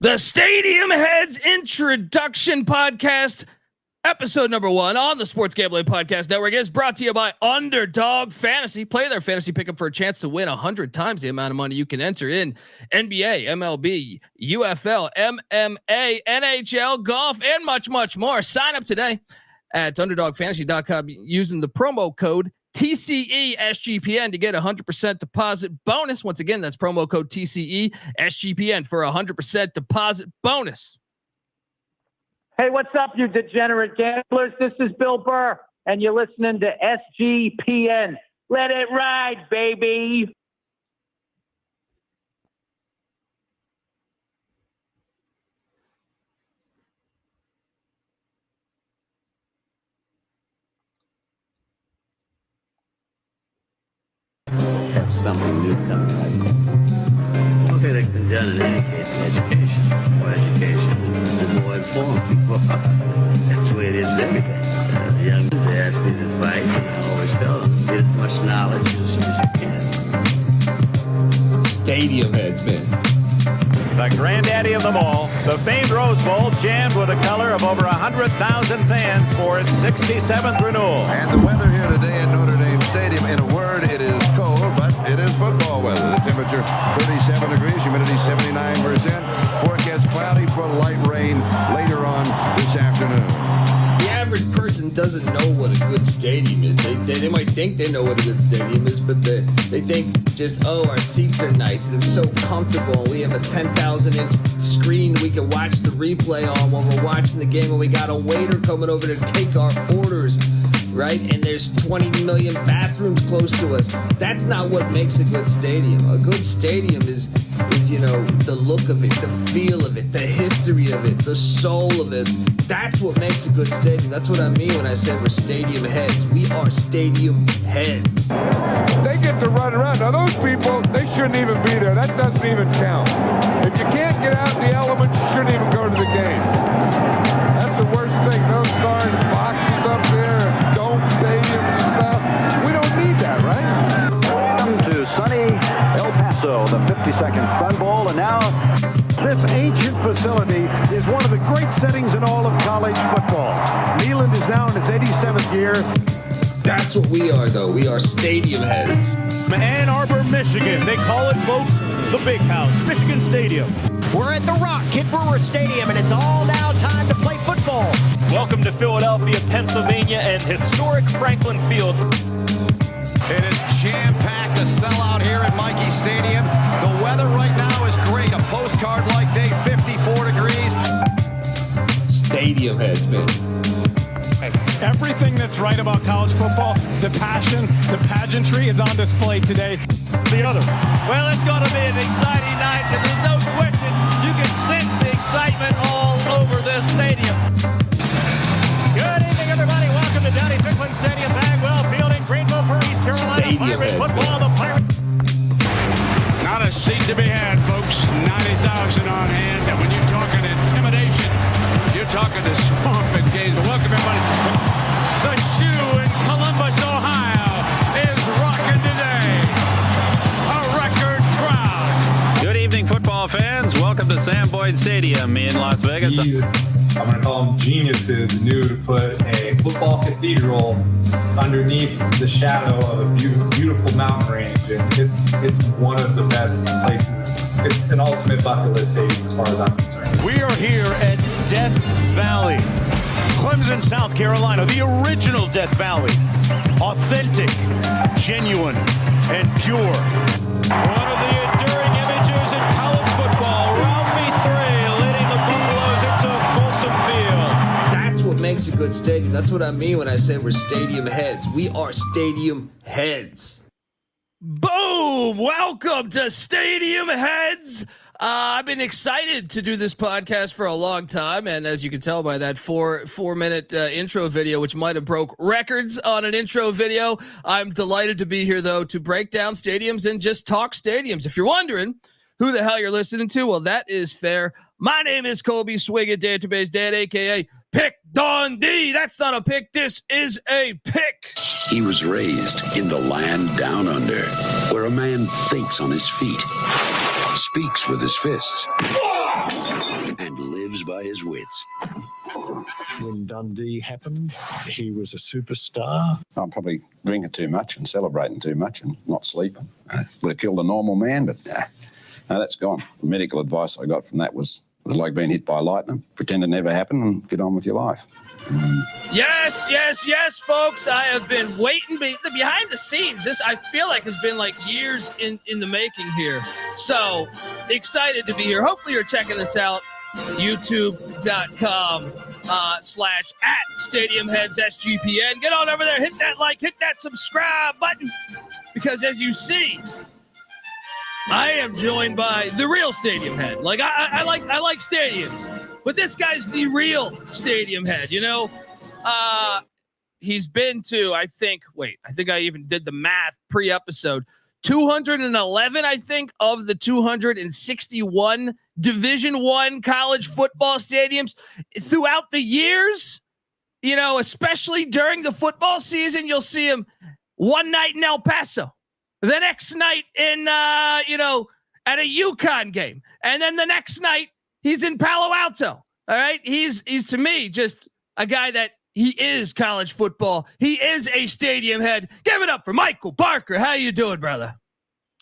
The Stadium Heads Introduction Podcast, episode number 1 on the Sports Gambling Podcast Network is brought to you by Underdog Fantasy. Play their fantasy pickup for a chance to win 100 times the amount of money you can enter in NBA, MLB, UFL, MMA, NHL, golf, and much, much more. Sign up today at underdogfantasy.com using the promo code TCE SGPN to get 100% deposit bonus. Once again, that's promo code TCE SGPN for 100% deposit bonus. Hey, what's up, you degenerate gamblers? This is Bill Burr, and you're listening to SGPN. Let it ride, baby. Have something new coming out. One thing that can be done in any case is education. More education and more informed people. That's the way it is with everything. The young ones, they ask me advice, and I always tell them, get as much knowledge as you can. Stadium Heads, man. The granddaddy of them all, the famed Rose Bowl, jammed with the color of over 100,000 fans for its 67th renewal. And the weather here today at Notre Dame Stadium, in a word, it is cold, but it is football weather. The temperature 37 degrees, humidity 79%. Forecast cloudy for light rain later on this afternoon. The average person doesn't know what a good stadium is. They might think they know what a good stadium is, but they think just, oh, our seats are nice and it's so comfortable. We have a 10,000-inch screen we can watch the replay on while we're watching the game, and we got a waiter coming over to take our orders, right? And there's 20 million bathrooms close to us. That's not what makes a good stadium. A good stadium is you know, the look of it, the feel of it, the history of it, the soul of it. That's what makes a good stadium. That's what I mean when I say we're stadium heads. We are stadium heads. They get to run around. Now those people, they shouldn't even be there. That doesn't even count. If you can't get out in the elements, you shouldn't even go to the game. That's the worst thing. Those darn boxes up there, dome stadiums and stuff. We don't need that, right? Welcome to sunny El Paso, the 52nd Sun Bowl, and now this ancient facility is one of the great settings in all of college football. Neyland is now in its 87th year. That's what we are, though. We are stadium heads. Ann Arbor, Michigan. They call it, folks, the Big House, Michigan Stadium. We're at the Rock Kid Brewer Stadium, and it's all now time to play football. Welcome to Philadelphia, Pennsylvania, and historic Franklin Field. It is jam-packed, a sellout here at Michie Stadium. The weather right now is great. A postcard-like day, 54 degrees. Stadium heads, man. Everything that's right about college football, the passion, the pageantry is on display today. The other. Well, it's going to be an exciting night, and there's no question you can sense the excitement all over this stadium. Good evening, everybody. Welcome to Danny Ficklin Stadium, Bagwell Fielding, Greenville for East Carolina. Stadium Pirate football, the Pirate. Not a seat to be had, folks. 90,000 on hand. And when you're talking intimidation, you're talking to stomping games. But welcome, everybody. The Shoe in Columbus, Ohio, is rocking today. A record crowd. Good evening, football fans. Welcome to Sam Boyd Stadium in Las Vegas. I'm going to call them geniuses, knew to put a football cathedral underneath the shadow of a beautiful mountain range. And it's one of the best places. It's an ultimate bucket list stadium as far as I'm concerned. We are here at Death Valley, Clemson, South Carolina, the original Death Valley. Authentic, genuine, and pure. One of the enduring images in college football, Ralphie 3 leading the Buffaloes into Folsom Field. That's what makes a good stadium. That's what I mean when I say we're stadium heads. We are stadium heads. Boom! Welcome to Stadium Heads. I've been excited to do this podcast for a long time, and as you can tell by that four-minute intro video, which might have broke records on an intro video, I'm delighted to be here, though, to break down stadiums and just talk stadiums. If you're wondering who the hell you're listening to, well, that is fair. My name is Colby Swig Database Dad, a.k.a. Pick Dundee. That's not a pick. This is a pick. He was raised in the land down under, where a man thinks on his feet, speaks with his fists, by his wits. When Dundee happened, he was a superstar. I'm probably drinking too much and celebrating too much and not sleeping. Would have killed a normal man, but no, that's gone. The medical advice I got from that was like being hit by lightning. Pretend it never happened and get on with your life. Yes, folks. I have been waiting behind the scenes. This, I feel like, has been like years in the making here. So excited to be here. Hopefully you're checking this out. YouTube.com/@StadiumHeadsSGPN. Get on over there. Hit that like, hit that subscribe button. Because as you see, I am joined by the real Stadium Head. Like I like stadiums. But this guy's the real Stadium Head, you know? He's been to, I think I even did the math pre-episode, 211, I think, of the 261 Division I college football stadiums throughout the years. You know, especially during the football season, you'll see him one night in El Paso, the next night in, at a UConn game. And then the next night, he's in Palo Alto. All right. He's to me just a guy that he is college football. He is a Stadium Head. Give it up for Michael Barker. How you doing, brother?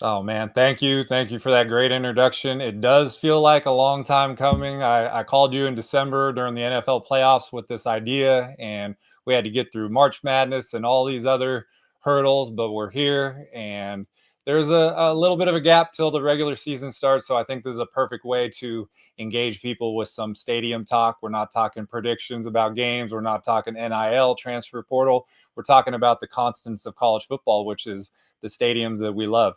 Oh, man. Thank you. Thank you for that great introduction. It does feel like a long time coming. I called you in December during the NFL playoffs with this idea, and we had to get through March Madness and all these other hurdles, but we're here, and there's a little bit of a gap till the regular season starts. So I think this is a perfect way to engage people with some stadium talk. We're not talking predictions about games. We're not talking NIL, transfer portal. We're talking about the constants of college football, which is the stadiums that we love.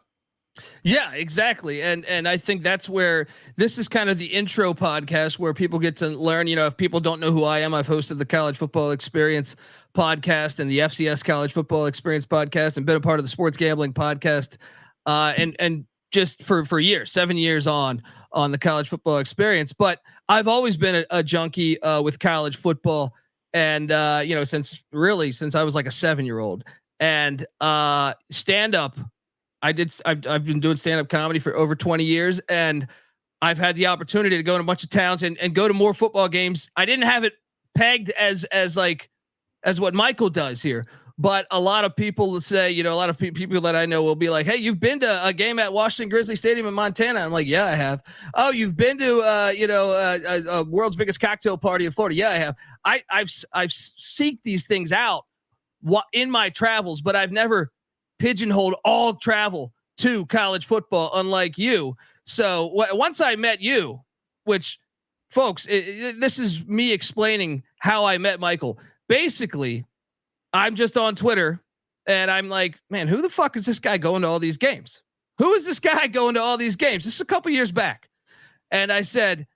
Yeah, exactly. And I think that's where this is kind of the intro podcast where people get to learn, you know, if people don't know who I am, I've hosted the College Football Experience podcast and the FCS College Football Experience podcast and been a part of the Sports Gambling podcast. And just for years, 7 years on the College Football Experience. But I've always been a junkie with college football. And, since I was like a 7-year-old, and stand up, I've been doing stand-up comedy for over 20 years, and I've had the opportunity to go to a bunch of towns and go to more football games. I didn't have it pegged as what Michael does here, but a lot of people will say, you know, a lot of people that I know will be like, hey, you've been to a game at Washington Grizzly Stadium in Montana. I'm like, yeah, I have. Oh, you've been to, a world's biggest cocktail party in Florida. Yeah, I have. I've seeked these things out in my travels, but I've never pigeonholed all travel to college football, unlike you. So once I met you, which folks, this is me explaining how I met Michael. Basically, I'm just on Twitter and I'm like, man, who the fuck is this guy going to all these games? Who is this guy going to all these games? This is a couple years back. And I said,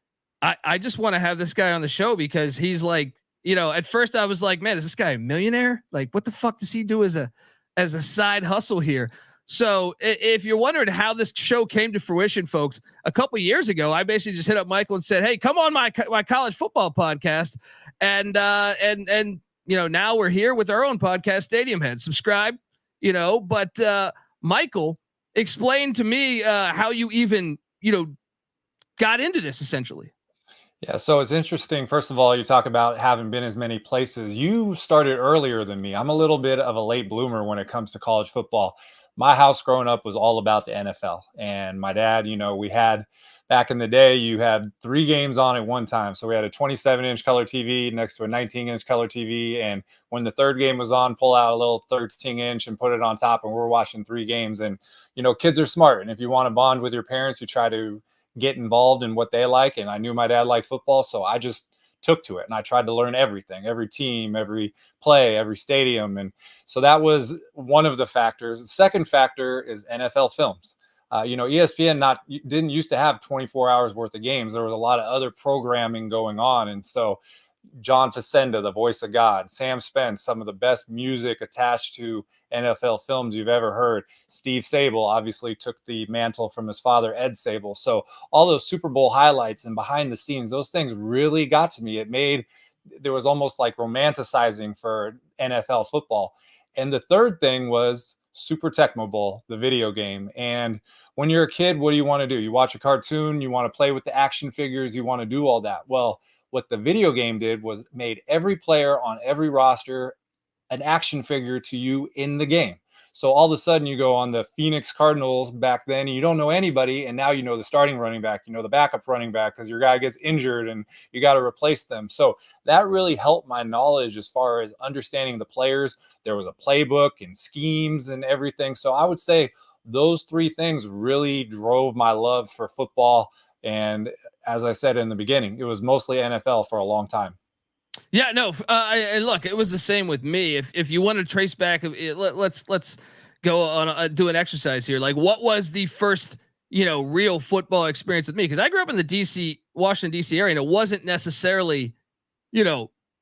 I just want to have this guy on the show because he's like, you know, at first I was like, man, is this guy a millionaire? Like, what the fuck does he do as a side hustle here? So if you're wondering how this show came to fruition, folks, a couple years ago, I basically just hit up Michael and said, hey, come on my college football podcast. And you know, now we're here with our own podcast, Stadium Head. Subscribe, you know, but Michael, explain to me how you even, you know, got into this essentially. Yeah, so it's interesting. First of all, you talk about having been as many places. You started earlier than me. I'm a little bit of a late bloomer when it comes to college football. My house growing up was all about the NFL. And my dad, you know, we had back in the day, you had 3 games on at one time. So we had a 27-inch color TV next to a 19-inch color TV. And when the third game was on, pull out a little 13-inch and put it on top. And we're watching 3 games. And, you know, kids are smart. And if you want to bond with your parents, you try to get involved in what they like. And I knew my dad liked football, so I just took to it and I tried to learn everything, every team, every play, every stadium. And so that was one of the factors. The second factor is NFL films. ESPN didn't used to have 24 hours worth of games. There was a lot of other programming going on. And so John Facenda, the voice of God, Sam Spence, some of the best music attached to NFL films you've ever heard. Steve Sable obviously took the mantle from his father, Ed Sable. So all those Super Bowl highlights and behind the scenes, those things really got to me. There was almost like romanticizing for NFL football. And the third thing was Super Tecmo Bowl, the video game. And when you're a kid, what do you want to do? You watch a cartoon, you want to play with the action figures, you want to do all that. Well, what the video game did was made every player on every roster an action figure to you in the game. So all of a sudden you go on the Phoenix Cardinals back then and you don't know anybody. And now you know the starting running back, you know the backup running back because your guy gets injured and you got to replace them. So that really helped my knowledge as far as understanding the players. There was a playbook and schemes and everything. So I would say those three things really drove my love for football. And as I said in the beginning, it was mostly NFL for a long time. Yeah, no. Look, it was the same with me. If you want to trace back, let's go on do an exercise here. Like, what was the first real football experience with me? Because I grew up in the Washington D.C. area, and it wasn't necessarily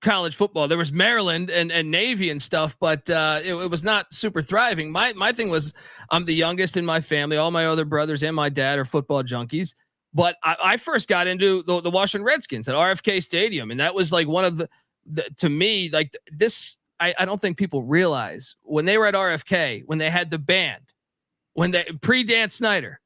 college football. There was Maryland and Navy and stuff, but it was not super thriving. My thing was, I'm the youngest in my family. All my other brothers and my dad are football junkies. But I first got into the Washington Redskins at RFK Stadium. And that was like one of the to me, like this, I don't think people realize when they were at RFK, when they had the band, when they pre-Dan Snyder,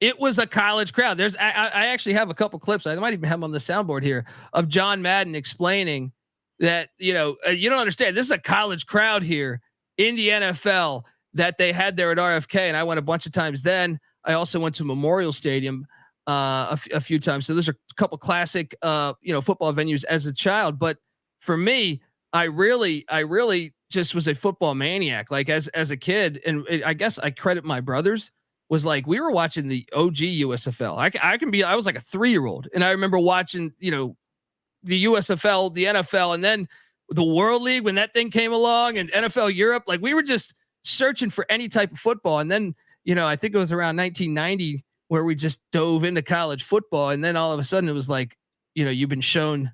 it was a college crowd. I actually have a couple clips. I might even have them on the soundboard here of John Madden explaining that, you don't understand. This is a college crowd here in the NFL that they had there at RFK. And I went a bunch of times then. I also went to Memorial Stadium a few times. So those are a couple classic, football venues as a child. But for me, I really just was a football maniac. Like as a kid, and I guess I credit my brothers, was like, we were watching the OG USFL. I was like a 3-year-old. And I remember watching, the USFL, the NFL, and then the World League when that thing came along, and NFL Europe. Like we were just searching for any type of football. And then, I think it was around 1990 where we just dove into college football. And then all of a sudden it was like, you've been shown,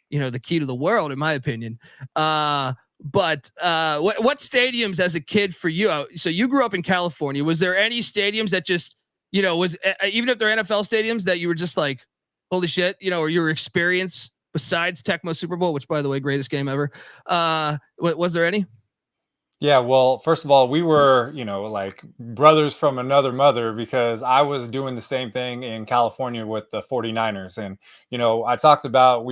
the key to the world, in my opinion. But what stadiums as a kid for you? So you grew up in California. Was there any stadiums that just, was even if they're NFL stadiums that you were just like, holy shit, or your experience besides Tecmo Super Bowl, which by the way, greatest game ever. Was there any? Yeah, well, first of all, we were, like brothers from another mother, because I was doing the same thing in California with the 49ers. And, we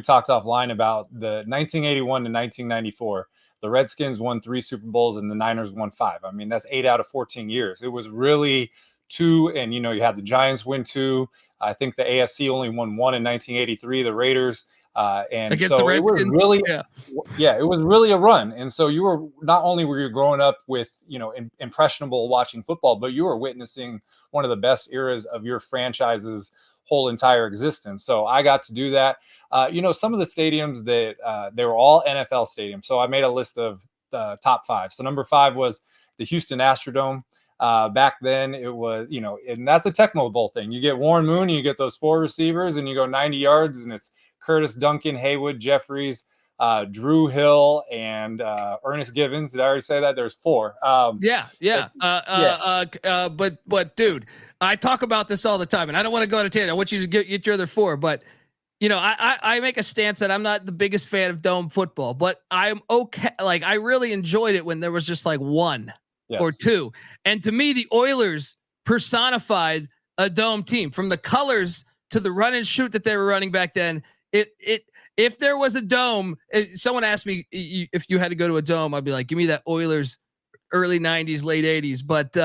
talked offline about the 1981 to 1994. The Redskins won 3 Super Bowls and the Niners won 5. I mean, that's 8 out of 14 years. It was really 2. And, you had the Giants win 2. I think the AFC only won 1 in 1983, the Raiders. And against so it was really, it was really a run. And so you were not only were you growing up with, impressionable watching football, but you were witnessing one of the best eras of your franchise's whole entire existence. So I got to do that. Some of the stadiums that they were all NFL stadiums. So I made a list of the top 5. So number 5 was the Houston Astrodome. Back then it was, and that's a Tecmo Bowl thing. You get Warren Moon, and you get those 4 receivers, and you go 90 yards, and it's Curtis Duncan, Haywood, Jeffries, Drew Hill, and Ernest Givens. Did I already say that? There's 4. But dude, I talk about this all the time, and I don't want to go out of tangent. I want you to get your other 4, but I make a stance that I'm not the biggest fan of dome football, but I'm okay. Like I really enjoyed it when there was just like 1. Yes. Or 2. And to me, the Oilers personified a dome team, from the colors to the run and shoot that they were running back then. If there was a dome, someone asked me if you had to go to a dome, I'd be like, give me that Oilers early 90s, late 80s. But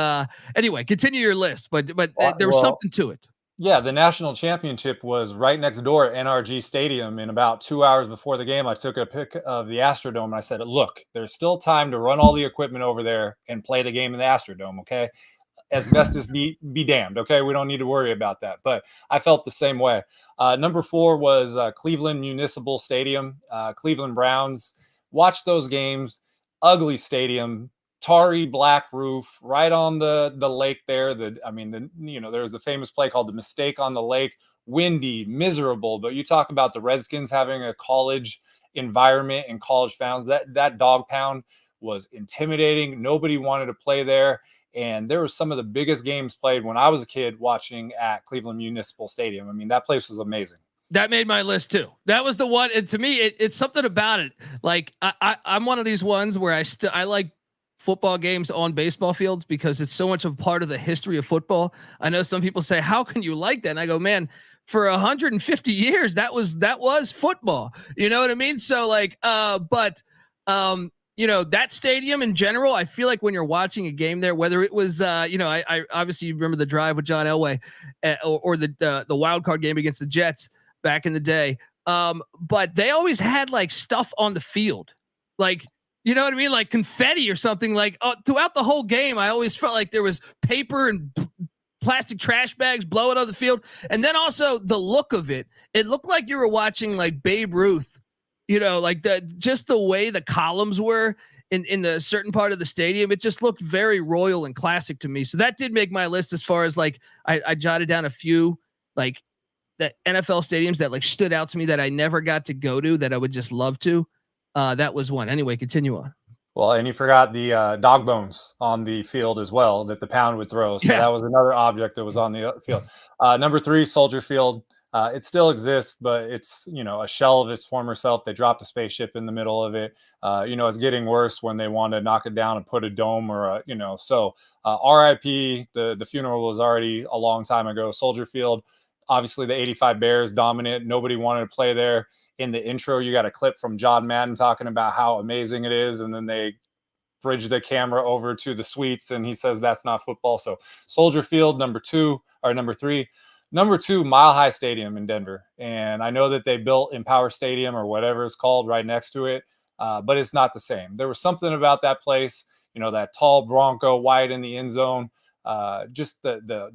anyway, continue your list. But there was something to it. Yeah, the national championship was right next door at NRG Stadium. And about 2 hours before the game, I took a pic of the Astrodome and I said, look, there's still time to run all the equipment over there and play the game in the Astrodome, okay? Asbestos be damned, okay? We don't need to worry about that. But I felt the same way. Number 4 was Cleveland Municipal Stadium, Cleveland Browns. Watched those games, ugly stadium, tarry black roof, right on the lake there. There was a famous play called The Mistake on the Lake. Windy, miserable. But you talk about the Redskins having a college environment and college fans. That dog pound was intimidating. Nobody wanted to play there. And there was some of the biggest games played when I was a kid watching at Cleveland Municipal Stadium. I mean, that place was amazing. That made my list too. That was the one. And to me, it's something about it. Like I'm one of these ones where I like football games on baseball fields because it's so much of part of the history of football. I know some people say, how can you like that? And I go, man, for 150 years, that was football. You know what I mean? So like, you know, that stadium in general, I feel like when you're watching a game there, whether it was, you know, I obviously remember the drive with John Elway or the wild card game against the Jets back in the day. But they always had like stuff on the field, like, you know what I mean? Like confetti or something. Like throughout the whole game, I always felt like there was paper and plastic trash bags blowing on the field. And then also the look of it, it looked like you were watching like Babe Ruth, you know, like just the way the columns were in the certain part of the stadium. It just looked very royal and classic to me. So that did make my list as far as like, I jotted down a few like the NFL stadiums that like stood out to me that I never got to go to that I would just love to. That was one. Anyway, continue on. Well, and you forgot the dog bones on the field as well that the Pound would throw. So that was another object that was on the field. Number 3, Soldier Field. It still exists, but it's, you know, a shell of its former self. They dropped a spaceship in the middle of it. You know, it's getting worse when they want to knock it down and put a dome or a, you know, so RIP, the funeral was already a long time ago. Soldier Field, obviously the 85 Bears dominant. Nobody wanted to play there. In the intro, you got a clip from John Madden talking about how amazing it is. And then they bridge the camera over to the suites and he says, that's not football. So Soldier Field, number 3. Number 2, Mile High Stadium in Denver. And I know that they built Empower Stadium or whatever it's called right next to it, but it's not the same. There was something about that place, you know, that tall Bronco wide in the end zone, just the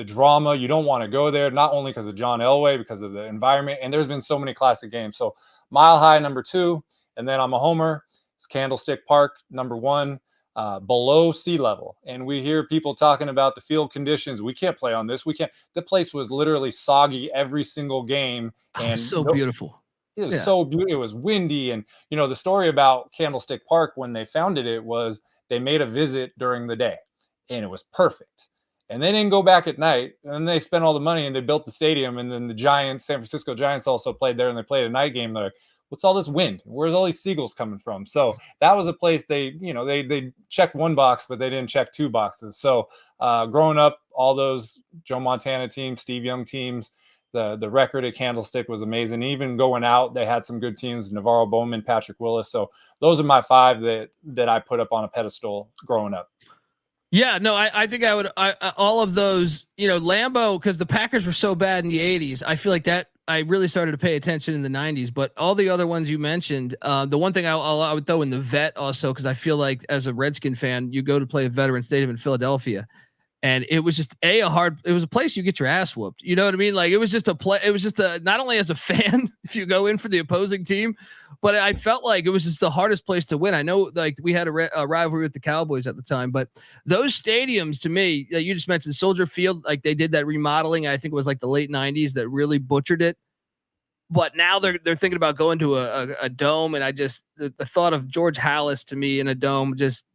drama. You don't want to go there, not only because of John Elway, because of the environment. And there's been so many classic games. So Mile High, number 2. And then I'm a homer. It's Candlestick Park, number 1. Below sea level, and we hear people talking about the field conditions. We can't play on this. We can't. The place was literally soggy every single game, and so beautiful. It was so beautiful. It was windy, and you know the story about Candlestick Park when they founded it was they made a visit during the day, and it was perfect. And they didn't go back at night, and they spent all the money and they built the stadium. And then the Giants, San Francisco Giants, also played there, and they played a night game. They're like, what's all this wind? Where's all these seagulls coming from? So that was a place they checked one box, but they didn't check 2 boxes. So growing up, all those Joe Montana teams, Steve Young teams, the record at Candlestick was amazing. Even going out, they had some good teams, Navarro Bowman, Patrick Willis. So those are my 5 that I put up on a pedestal growing up. Yeah, no, I think I would, all of those, you know, Lambeau, because the Packers were so bad in the 80s. I feel like that I really started to pay attention in the 90s, but all the other ones you mentioned, the one thing I would throw in the vet also, because I feel like as a Redskin fan, you go to play a Veteran Stadium in Philadelphia, and it was just it was a place you get your ass whooped. You know what I mean? Like it was just not only as a fan, if you go in for the opposing team, but I felt like it was just the hardest place to win. I know like we had a rivalry with the Cowboys at the time, but those stadiums to me, you just mentioned Soldier Field, like they did that remodeling. I think it was like the late 90s that really butchered it. But now they're thinking about going to a dome. And I just, the thought of George Halas to me in a dome just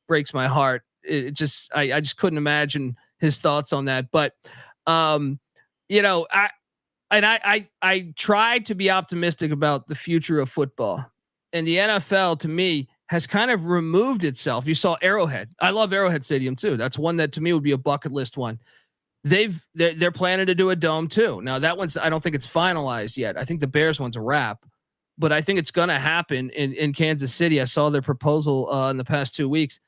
breaks my heart. I just couldn't imagine his thoughts on that. But, you know, I tried to be optimistic about the future of football, and the NFL to me has kind of removed itself. You saw Arrowhead. I love Arrowhead Stadium too. That's one that to me would be a bucket list one. They're planning to do a dome too. Now that one's, I don't think it's finalized yet. I think the Bears one's a wrap, but I think it's going to happen in Kansas City. I saw their proposal in the past 2 weeks.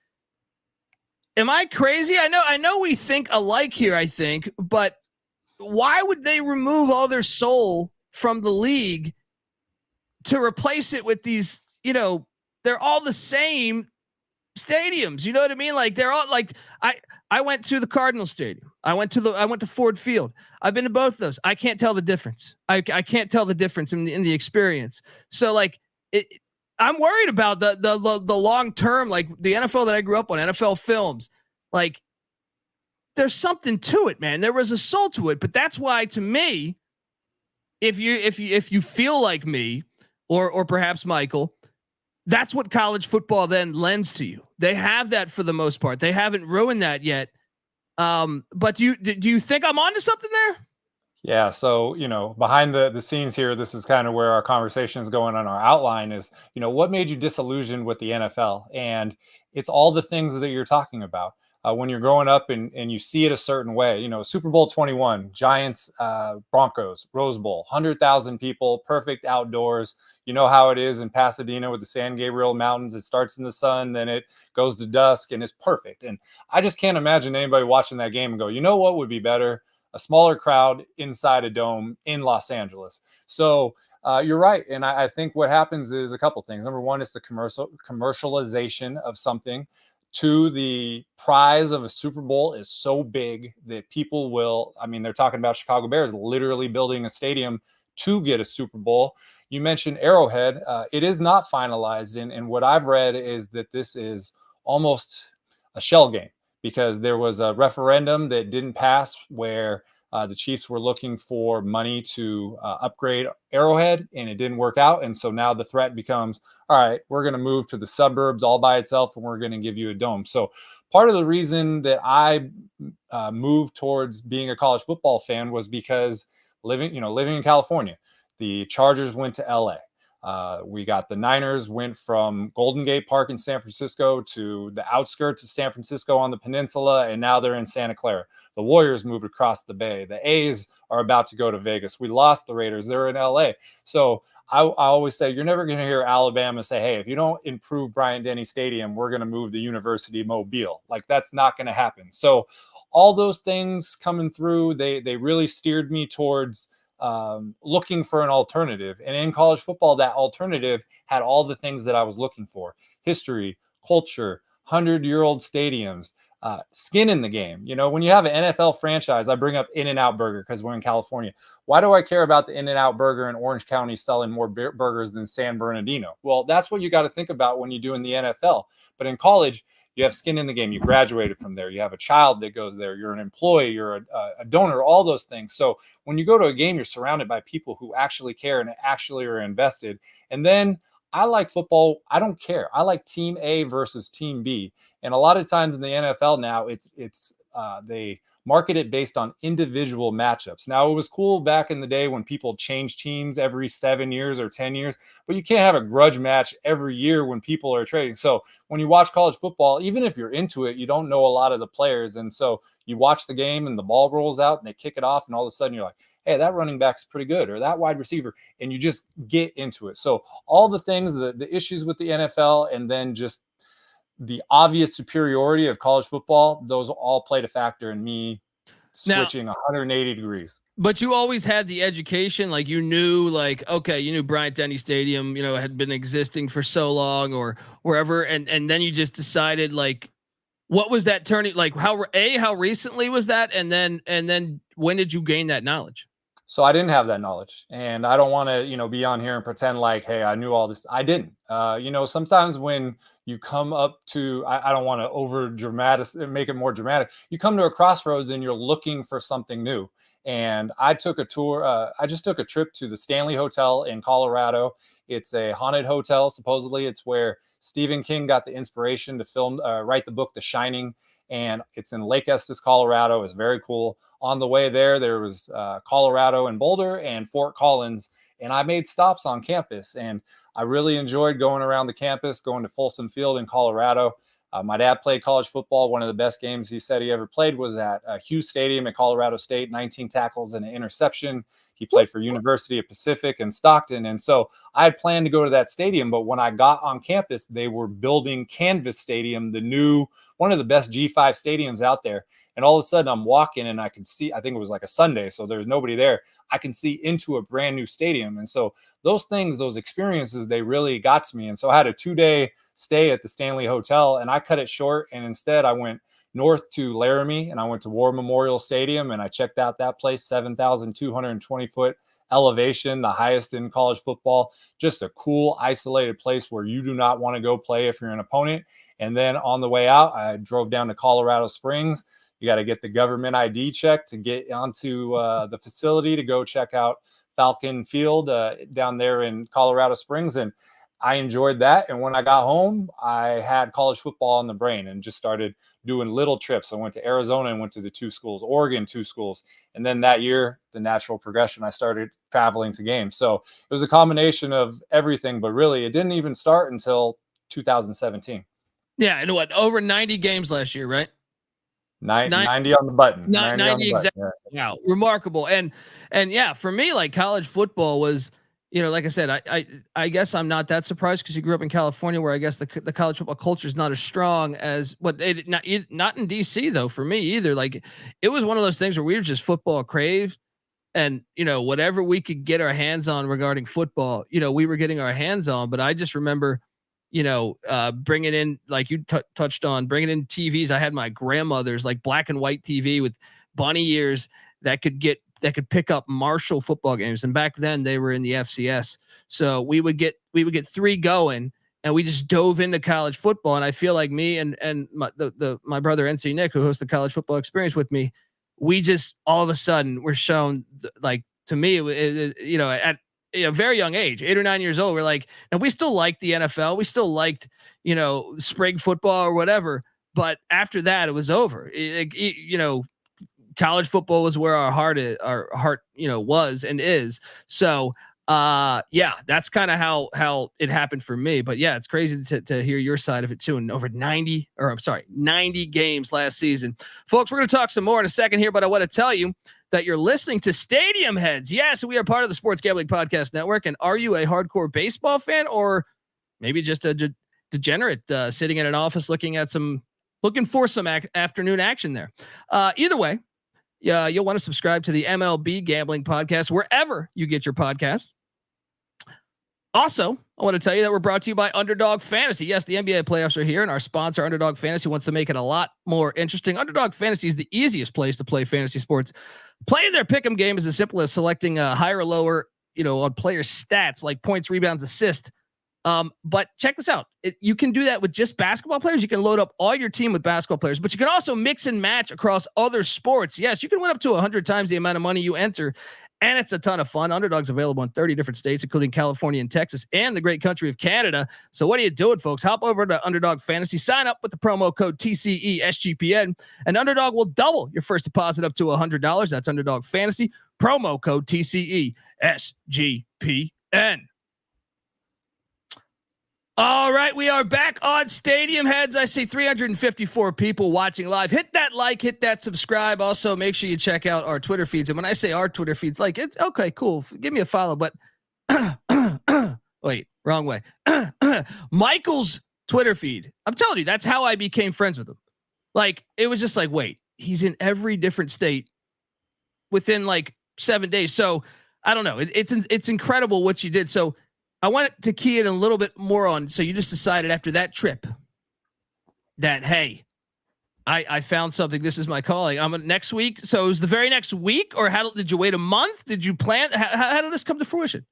Am I crazy? I know we think alike here, I think, but why would they remove all their soul from the league to replace it with these, you know, they're all the same stadiums. You know what I mean? Like they're all like, I went to the Cardinal Stadium. I went to Ford Field. I've been to both of those. I can't tell the difference. I can't tell the difference in the experience. So like I'm worried about the long term, like the NFL that I grew up on, NFL Films. Like there's something to it, man. There was a soul to it, but that's why to me, if you feel like me or perhaps Michael, that's what college football then lends to you. They have that for the most part. They haven't ruined that yet. But do you think I'm onto something there? Yeah, so behind the scenes here, this is kind of where our conversation is going on our outline is, what made you disillusioned with the NFL? And it's all the things that you're talking about. When you're growing up and you see it a certain way, Super Bowl 21, Giants, Broncos, Rose Bowl, 100,000 people, perfect outdoors. You know how it is in Pasadena with the San Gabriel Mountains. It starts in the sun, then it goes to dusk, and it's perfect. And I just can't imagine anybody watching that game and go, you know what would be better? A smaller crowd inside a dome in Los Angeles. So you're right. And I think what happens is a couple things. Number one is the commercialization of something. Two, the prize of a Super Bowl is so big that people will, they're talking about Chicago Bears literally building a stadium to get a Super Bowl. You mentioned Arrowhead. It is not finalized. And what I've read is that this is almost a shell game, because there was a referendum that didn't pass where the Chiefs were looking for money to upgrade Arrowhead, and it didn't work out. And so now the threat becomes, all right, we're going to move to the suburbs all by itself, and we're going to give you a dome. So part of the reason that I moved towards being a college football fan was because living in California, the Chargers went to LA. We got the Niners went from Golden Gate Park in San Francisco to the outskirts of San Francisco on the peninsula, and now they're in Santa Clara. The Warriors moved across the bay. The A's are about to go to Vegas. We lost the Raiders. They're in LA. So I always say you're never going to hear Alabama say, hey, if you don't improve Bryant-Denny Stadium, we're going to move the University of Mobile. Like, that's not going to happen. So all those things coming through, they really steered me towards looking for an alternative. And in college football, that alternative had all the things that I was looking for: history, culture, 100-year-old stadiums, skin in the game. When you have an NFL franchise, I bring up In-N-Out Burger because we're in California. Why do I care about the In-N-Out Burger in Orange County selling more burgers than San Bernardino? Well, that's what you got to think about when you do in the NFL. But in college, you have skin in the game. You graduated from there. You have a child that goes there. You're an employee. You're a donor, all those things. So when you go to a game, you're surrounded by people who actually care and actually are invested. And then I like football. I don't care. I like team A versus team B. And a lot of times in the NFL now, they market it based on individual matchups. Now, it was cool back in the day when people changed teams every 7 years or 10 years, but you can't have a grudge match every year when people are trading. So when you watch college football, even if you're into it, you don't know a lot of the players. And so you watch the game and the ball rolls out and they kick it off, and all of a sudden you're like, hey, that running back's pretty good, or that wide receiver, and you just get into it. So all the things, the issues with the NFL, and then just the obvious superiority of college football, those all played a factor in me switching 180 degrees. But you always had the education, like you knew Bryant-Denny Stadium, had been existing for so long or wherever. And then you just decided, like, what was that turning, like how recently was that? And then when did you gain that knowledge? So I didn't have that knowledge, and I don't want to, be on here and pretend like, hey, I knew all this. I didn't. Sometimes when you come up to, I don't want to over dramatic, make it more dramatic. You come to a crossroads and you're looking for something new. And I took a tour. I just took a trip to the Stanley Hotel in Colorado. It's a haunted hotel. Supposedly it's where Stephen King got the inspiration to write the book, The Shining. And it's in Lake Estes, Colorado. It's very cool. On the way there was Colorado and Boulder and Fort Collins. And I made stops on campus. And I really enjoyed going around the campus, going to Folsom Field in Colorado. My dad played college football. One of the best games he said he ever played was at Hughes Stadium at Colorado State, 19 tackles and an interception. He played for University of Pacific and Stockton. And so I had planned to go to that stadium, but when I got on campus, they were building Canvas Stadium, one of the best G5 stadiums out there. And all of a sudden I'm walking and I can see, I think it was like a Sunday, so there's nobody there. I can see into a brand new stadium. And so those experiences, they really got to me. And so I had a 2-day stay at the Stanley Hotel, and I cut it short. And instead I went north to Laramie, and I went to War Memorial Stadium, and I checked out that place, 7,220 foot elevation, the highest in college football. Just a cool, isolated place where you do not want to go play if you're an opponent. And then on the way out, I drove down to Colorado Springs. You got to get the government ID check to get onto the facility to go check out Falcon Field down there in Colorado Springs. And I enjoyed that. And when I got home, I had college football on the brain and just started doing little trips. I went to Arizona and went to the 2 schools, Oregon, 2 schools. And then that year, the natural progression, I started traveling to games. So it was a combination of everything, but really it didn't even start until 2017. Yeah. And what, over 90 games last year, right? 90 on the button. 90 exactly. Yeah. Wow. Remarkable. And yeah, for me, like college football was, like I said, I guess I'm not that surprised because you grew up in California, where I guess the college football culture is not as strong as what not in DC though. For me either, like it was one of those things where we were just football craved, and whatever we could get our hands on regarding football, we were getting our hands on. But I just remember, bringing in, like you touched on, bringing in TVs. I had my grandmother's like black and white TV with bunny ears that could pick up Marshall football games. And back then they were in the FCS. So we would get 3 going, and we just dove into college football. And I feel like me and my brother NC Nick, who hosts the College Football Experience with me, we just all of a sudden were shown, like, to me, at a very young age, 8 or 9 years old, we're like, and we still liked the NFL. We still liked, spring football or whatever. But after that, it was over. College football was where our heart was and is. So, yeah, that's kind of how it happened for me. But yeah, it's crazy to hear your side of it too. And over 90 games last season. Folks, we're going to talk some more in a second here, but I want to tell you that you're listening to Stadium Heads. Yes, we are part of the Sports Gambling Podcast Network. And are you a hardcore baseball fan, or maybe just a degenerate sitting in an office looking for some afternoon action there? Either way, yeah, you'll want to subscribe to the MLB Gambling Podcast wherever you get your podcasts. Also, I want to tell you that we're brought to you by Underdog Fantasy. Yes, the NBA playoffs are here, and our sponsor, Underdog Fantasy, wants to make it a lot more interesting. Underdog Fantasy is the easiest place to play fantasy sports. Playing their pick'em game is as simple as selecting a higher or lower, on player stats like points, rebounds, assists. But check this out. You can do that with just basketball players. You can load up all your team with basketball players, but you can also mix and match across other sports. Yes, you can win up to 100 times the amount of money you enter, and it's a ton of fun. Underdog's available in 30 different states, including California and Texas and the great country of Canada. So what are you doing, folks? Hop over to Underdog Fantasy, sign up with the promo code TCESGPN, and Underdog will double your first deposit up to $100. That's Underdog Fantasy, promo code TCESGPN. All right, we are back on Stadium Heads. I see 354 people watching live. Hit that like, hit that subscribe. Also, make sure you check out our Twitter feeds. And when I say our Twitter feeds, like, it's okay, cool. Give me a follow, but wait, wrong way. Michael's Twitter feed. I'm telling you, that's how I became friends with him. Like, it was just like, wait, he's in every different state within like 7 days. So I don't know. It's incredible what you did. So I wanted to key in a little bit more on. So you just decided after that trip that, hey, I found something. This is my calling. I'm next week. So it was the very next week, or did you wait a month? Did you plan? How did this come to fruition?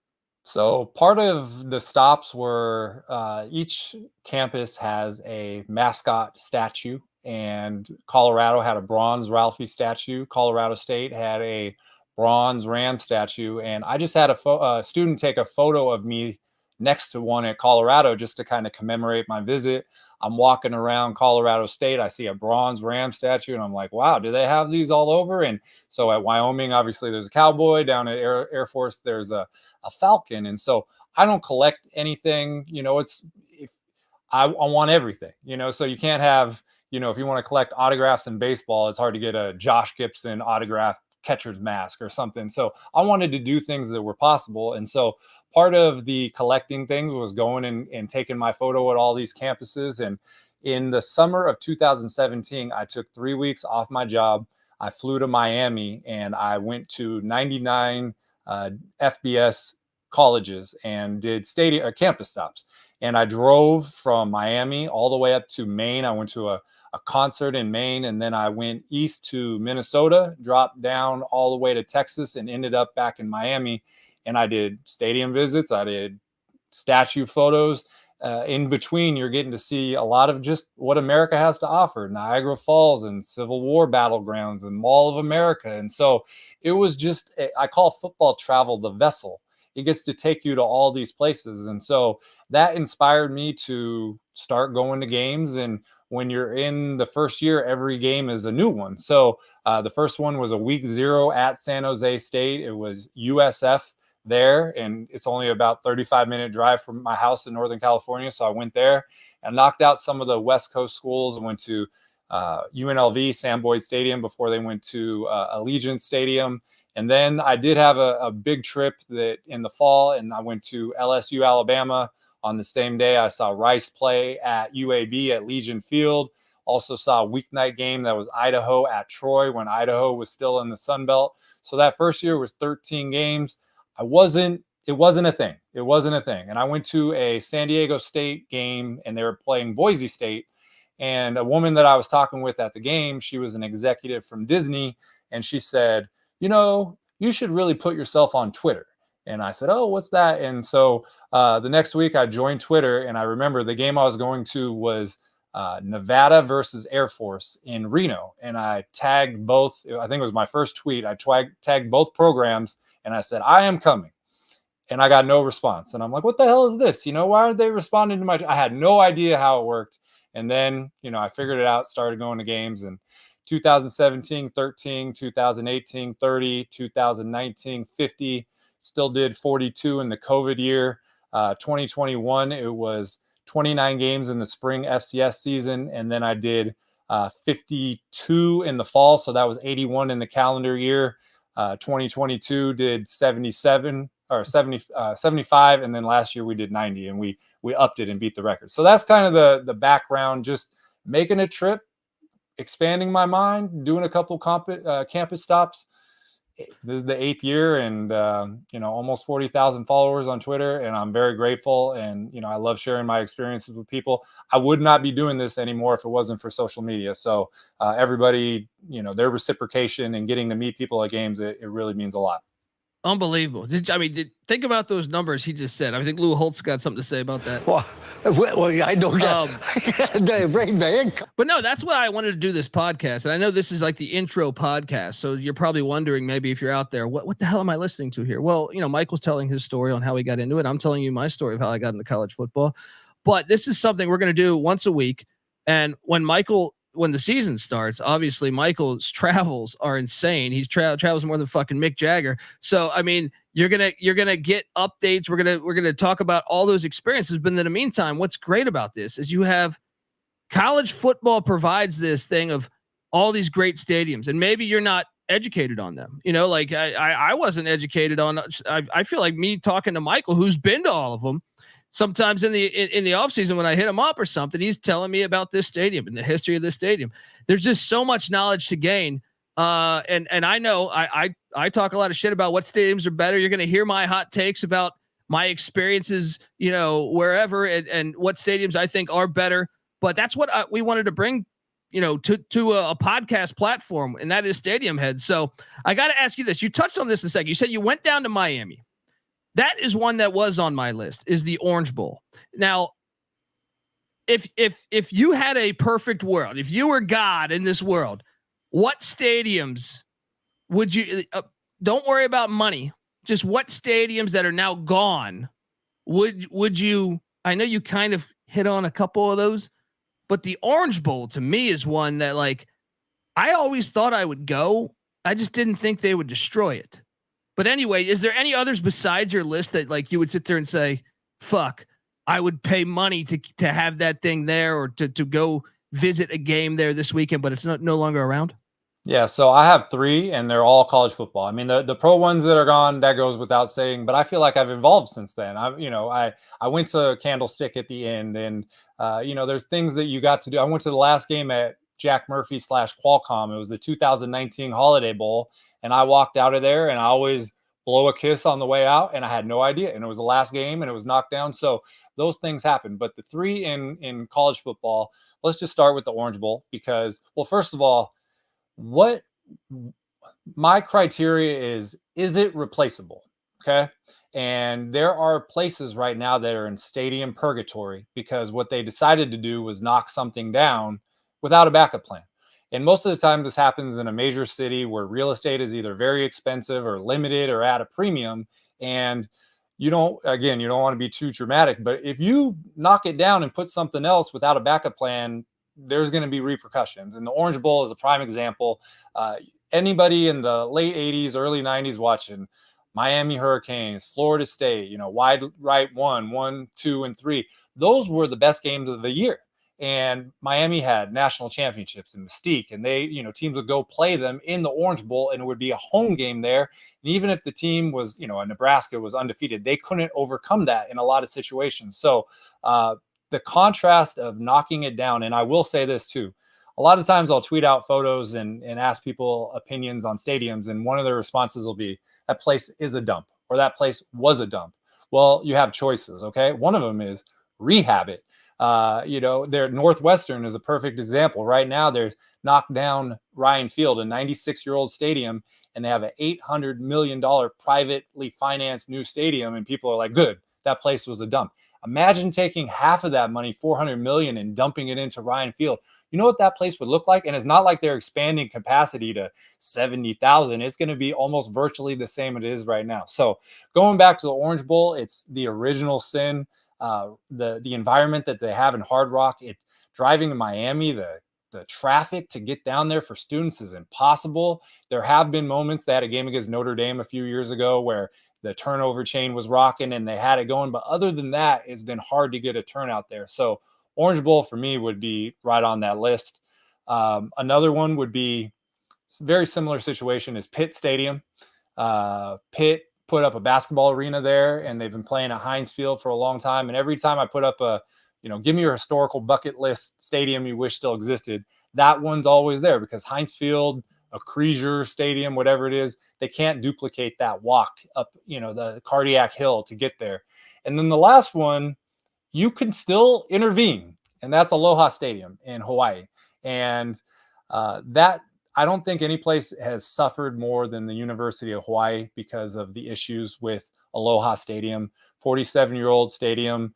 So part of the stops were each campus has a mascot statue, and Colorado had a bronze Ralphie statue. Colorado State had a bronze Ram statue, and I just had a student take a photo of me next to one at Colorado just to kind of commemorate my visit. I'm walking around Colorado State, I see a bronze Ram statue, and I'm like, wow, do they have these all over? And so at Wyoming, obviously there's a cowboy. Down at Air Force, there's a falcon. And so I don't collect anything, I want everything, so you can't have, if you want to collect autographs in baseball, it's hard to get a Josh Gibson autograph catcher's mask or something. So I wanted to do things that were possible. And so part of the collecting things was going and taking my photo at all these campuses. And in the summer of 2017, I took 3 weeks off my job. I flew to Miami and I went to 99 FBS colleges and did campus stops. And I drove from Miami all the way up to Maine. I went to a concert in Maine, and then I went east to Minnesota, dropped down all the way to Texas, and ended up back in Miami. And I did stadium visits. I did statue photos. In between, you're getting to see a lot of just what America has to offer, Niagara Falls and Civil War battlegrounds and Mall of America. And so it was just, I call football travel the vessel. it gets to take you to all these places. And so that inspired me to start going to games. And when you're in the first year, every game is a new one. So the first one was a week 0 at San Jose State. It was USF there, and it's only about 35-minute drive from my house in Northern California. So I went there and knocked out some of the West Coast schools and went to UNLV, Sam Boyd Stadium, before they went to Allegiant Stadium. And then I did have a big trip that in the fall, and I went to LSU, Alabama. On the same day, I saw Rice play at UAB at Legion Field. Also saw a weeknight game that was Idaho at Troy when Idaho was still in the Sun Belt. So that first year was 13 games. It wasn't a thing. It wasn't a thing. And I went to a San Diego State game, and they were playing Boise State. And a woman that I was talking with at the game, she was an executive from Disney, and she said, you should really put yourself on Twitter. And I said, oh, what's that? And so the next week I joined Twitter, and I remember the game I was going to was Nevada versus Air Force in Reno. And I tagged both. I think it was my first tweet. I tagged both programs, and I said, I am coming. And I got no response. And I'm like, what the hell is this? Why aren't they responding to my? I had no idea how it worked. And then, I figured it out, started going to games, and 2017, 13, 2018, 30, 2019, 50, still did 42 in the COVID year. 2021, it was 29 games in the spring FCS season. And then I did 52 in the fall. So that was 81 in the calendar year. 2022 did 77 or 75. And then last year we did 90, and we upped it and beat the record. So that's kind of the background, just making a trip, expanding my mind, doing a couple campus stops. This is the 8th year, and almost 40,000 followers on Twitter, and I'm very grateful. And I love sharing my experiences with people. I would not be doing this anymore if it wasn't for social media. So everybody, their reciprocation and getting to meet people at games, it really means a lot. Unbelievable. Think about those numbers he just said. I think Lou Holtz got something to say about that. Well, I don't get But no, that's what I wanted to do this podcast. And I know this is like the intro podcast. So you're probably wondering, maybe if you're out there, what the hell am I listening to here? Well, Michael's telling his story on how he got into it. I'm telling you my story of how I got into college football. But this is something we're going to do once a week. And when the season starts, obviously Michael's travels are insane. He's travels more than fucking Mick Jagger. So, you're going to get updates. We're going to talk about all those experiences. But in the meantime, what's great about this is you have college football provides this thing of all these great stadiums, and maybe you're not educated on them. Like I wasn't educated on, I feel like me talking to Michael, who's been to all of them. Sometimes in the off season, when I hit him up or something, he's telling me about this stadium and the history of this stadium. There's just so much knowledge to gain. And I know I talk a lot of shit about what stadiums are better. You're going to hear my hot takes about my experiences, wherever and what stadiums I think are better. But that's what we wanted to bring, to a podcast platform, and that is Stadium Head. So I got to ask you this. You touched on this a second. You said you went down to Miami. That is one that was on my list, is the Orange Bowl. Now, if you had a perfect world, if you were God in this world, what stadiums would you, don't worry about money, just what stadiums that are now gone would you, I know you kind of hit on a couple of those, but the Orange Bowl to me is one that, like, I always thought I would go. I just didn't think they would destroy it. But anyway, is there any others besides your list that, like, you would sit there and say, fuck, I would pay money to have that thing there, or to go visit a game there this weekend, but it's no longer around? Yeah, so I have 3, and they're all college football. The pro ones that are gone, that goes without saying, but I feel like I've evolved since then. I went to Candlestick at the end, and there's things that you got to do. I went to the last game at Jack Murphy / Qualcomm. It was the 2019 Holiday Bowl, and I walked out of there, and I always blow a kiss on the way out, and I had no idea. And it was the last game, and it was knocked down. So those things happen. But the 3 in college football, let's just start with the Orange Bowl, because, well, first of all, what my criteria is it replaceable? Okay. And there are places right now that are in stadium purgatory, because what they decided to do was knock something down without a backup plan. And most of the time this happens in a major city where real estate is either very expensive or limited or at a premium. And you don't want to be too dramatic, but if you knock it down and put something else without a backup plan, there's going to be repercussions. And the Orange Bowl is a prime example. Anybody in the late 80s, early 90s watching Miami Hurricanes, Florida State, wide right 1, 2, and 3, those were the best games of the year. And Miami had national championships and mystique, and they, teams would go play them in the Orange Bowl, and it would be a home game there. And even if the team was, Nebraska was undefeated, they couldn't overcome that in a lot of situations. So the contrast of knocking it down, and I will say this too, a lot of times I'll tweet out photos and ask people opinions on stadiums, and one of their responses will be, that place is a dump, or that place was a dump. Well, you have choices, okay? One of them is rehab it. Their Northwestern is a perfect example. Right now, they're knocked down Ryan Field, a 96-year-old stadium, and they have an $800 million privately financed new stadium, and people are like, good, that place was a dump. Imagine taking half of that money, $400 million, and dumping it into Ryan Field. You know what that place would look like? And it's not like they're expanding capacity to 70,000. It's going to be almost virtually the same it is right now. So going back to the Orange Bowl, it's the original sin. The environment that they have in Hard Rock, it's driving to Miami, the traffic to get down there for students is impossible. There have been moments. They had a game against Notre Dame a few years ago where the turnover chain was rocking and they had it going. But other than that, it's been hard to get a turnout there. So Orange Bowl for me would be right on that list. Another one would be a very similar situation is Pitt Stadium. Pitt put up a basketball arena there, and they've been playing at Heinz Field for a long time. And every time I put up give me your historical bucket list stadium you wish still existed, that one's always there because Heinz Field, a Creasier Stadium, whatever it is, they can't duplicate that walk up, the cardiac hill to get there. And then the last one, you can still intervene, and that's Aloha Stadium in Hawaii. And that, I don't think any place has suffered more than the University of Hawaii because of the issues with Aloha Stadium, 47-year-old stadium,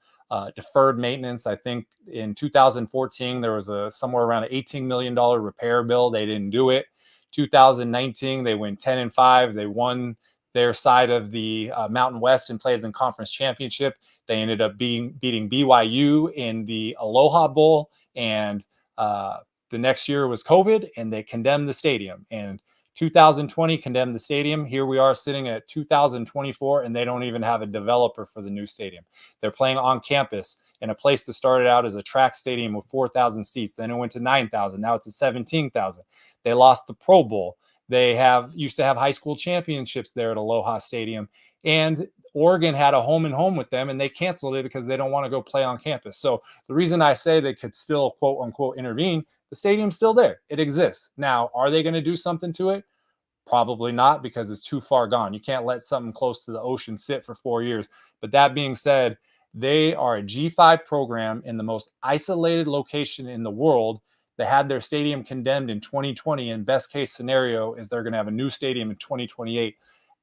deferred maintenance. I think in 2014, there was somewhere around an $18 million repair bill. They didn't do it. 2019, they went 10-5. They won their side of the Mountain West and played in the conference championship. They ended up beating BYU in the Aloha Bowl, and the next year was COVID, and they condemned the stadium. And 2020 condemned the stadium. Here we are sitting at 2024, and they don't even have a developer for the new stadium. They're playing on campus in a place that started out as a track stadium with 4,000 seats. Then it went to 9,000. Now it's at 17,000. They lost the Pro Bowl. They used to have high school championships there at Aloha Stadium. And Oregon had a home and home with them, and they canceled it because they don't want to go play on campus. So the reason I say they could still, quote unquote, intervene, the stadium's still there. It exists. Now, are they going to do something to it? Probably not, because it's too far gone. You can't let something close to the ocean sit for 4 years. But that being said, they are a G5 program in the most isolated location in the world. They had their stadium condemned in 2020, and best case scenario is they're going to have a new stadium in 2028.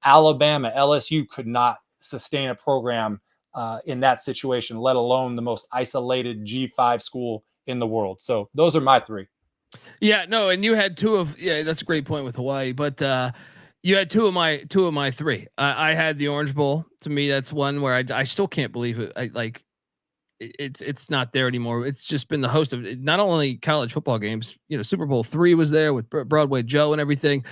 Alabama, LSU could not sustain a program in that situation, let alone the most isolated G5 school in the world. So those are my three. Yeah, no, and you had that's a great point with Hawaii, but you had two of my three. I had the Orange Bowl. To me, that's one where I still can't believe it. It's not there anymore. It's just been the host of not only college football games, Super Bowl III was there with Broadway Joe and everything.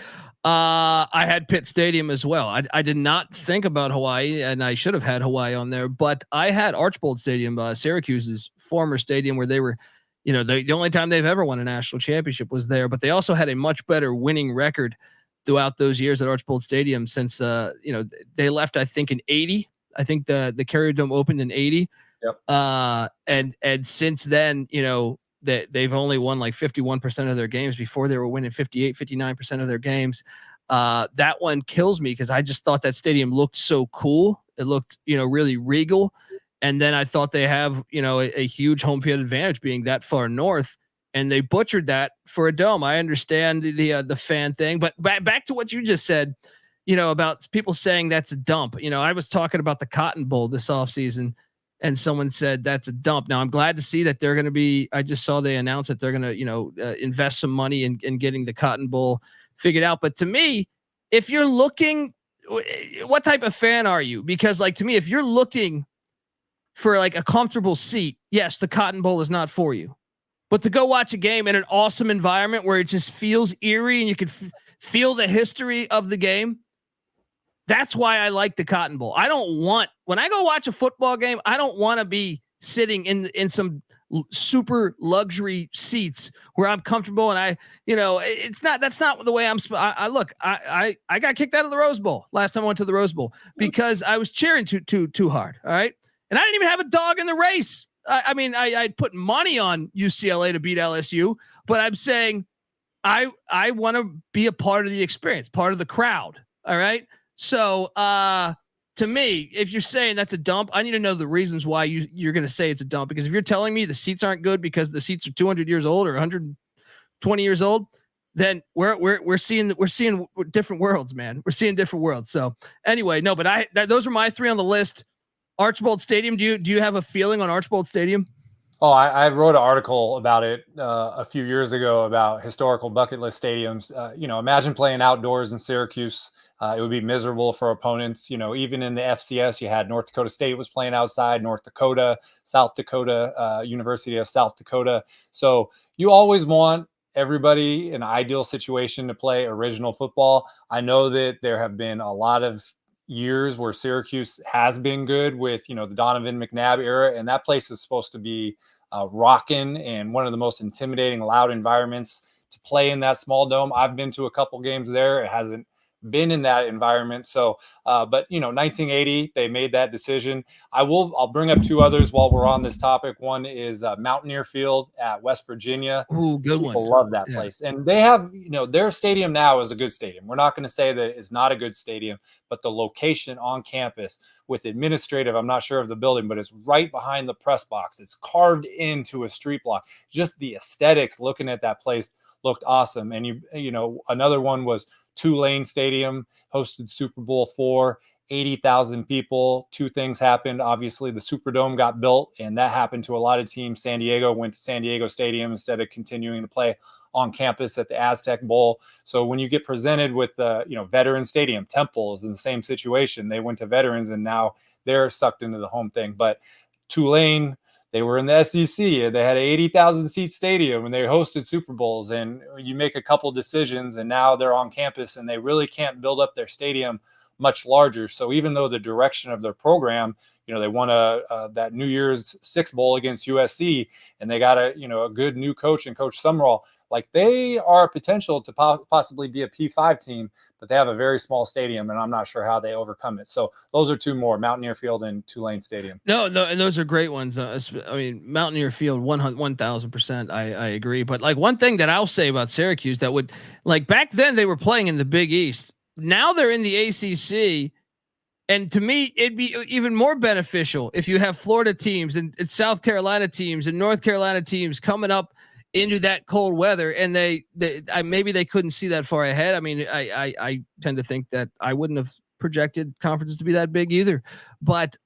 I had Pitt Stadium as well. I did not think about Hawaii, and I should have had Hawaii on there, but I had Archbold Stadium, Syracuse's former stadium, where they were, the only time they've ever won a national championship was there, but they also had a much better winning record throughout those years at Archbold Stadium since, they left, I think, in 80. I think the Carrier Dome opened in 80. Yep. And since then, they've only won like 51% of their games. Before they were winning 58, 59% of their games. That one kills me because I just thought that stadium looked so cool. It looked, really regal. And then I thought they have, a huge home field advantage being that far north, and they butchered that for a dome. I understand the fan thing, but back to what you just said, about people saying that's a dump. I was talking about the Cotton Bowl this offseason, and someone said that's a dump. Now I'm glad to see that they're going to be, I just saw they announced that they're going to, invest some money in getting the Cotton Bowl figured out. But to me, if you're looking, what type of fan are you? Because like, to me, if you're looking for like a comfortable seat, yes, the Cotton Bowl is not for you, but to go watch a game in an awesome environment where it just feels eerie and you can feel the history of the game. That's why I like the Cotton Bowl. When I go watch a football game, I don't want to be sitting in some super luxury seats where I'm comfortable. And that's not the way I got kicked out of the Rose Bowl last time I went to the Rose Bowl because I was cheering too hard. All right. And I didn't even have a dog in the race. I'd put money on UCLA to beat LSU, but I'm saying I want to be a part of the experience, part of the crowd. All right. So, to me, if you're saying that's a dump, I need to know the reasons why you're going to say it's a dump. Because if you're telling me the seats aren't good because the seats are 200 years old or 120 years old, then we're seeing different worlds, man. We're seeing different worlds. So anyway, no, but those are my three on the list. Archbold Stadium. Do you have a feeling on Archbold Stadium? Oh, I wrote an article about it a few years ago about historical bucket list stadiums. Imagine playing outdoors in Syracuse. It would be miserable for opponents. Even in the FCS, you had North Dakota State was playing outside, North Dakota, South Dakota, University of South Dakota. So you always want everybody in an ideal situation to play original football. I know that there have been a lot of years where Syracuse has been good with, the Donovan McNabb era, and that place is supposed to be rocking and one of the most intimidating, loud environments to play in that small dome. I've been to a couple games there. It hasn't been in that environment. So, but 1980, they made that decision. I'll bring up two others while we're on this topic. One is Mountaineer Field at West Virginia. Ooh, good one. People love that place. And they have, their stadium now is a good stadium. We're not going to say that it's not a good stadium, but the location on campus with administrative, I'm not sure of the building, but it's right behind the press box. It's carved into a street block. Just the aesthetics looking at that place looked awesome. And another one was Tulane Stadium, hosted Super Bowl IV, 80,000 people. Two things happened. Obviously, the Superdome got built, and that happened to a lot of teams. San Diego went to San Diego Stadium instead of continuing to play on campus at the Aztec Bowl. So when you get presented with the, Veteran Stadium, Temple is in the same situation. They went to Veterans, and now they're sucked into the home thing. But Tulane, they were in the SEC. They had an 80,000 seat stadium and they hosted Super Bowls, and you make a couple decisions and now they're on campus and they really can't build up their stadium much larger. So even though the direction of their program, they won that New Year's Six Bowl against USC, and they got a good new coach and Coach Summerall, like they are a potential to possibly be a P5 team, but they have a very small stadium, and I'm not sure how they overcome it. So those are two more: Mountaineer Field and Tulane Stadium. No, and those are great ones. Mountaineer Field, 1,000%. I agree. But like one thing that I'll say about Syracuse that would, like, back then they were playing in the Big East. Now they're in the ACC. And to me, it'd be even more beneficial if you have Florida teams and South Carolina teams and North Carolina teams coming up into that cold weather, and maybe they couldn't see that far ahead. I mean, I tend to think that I wouldn't have projected conferences to be that big either, but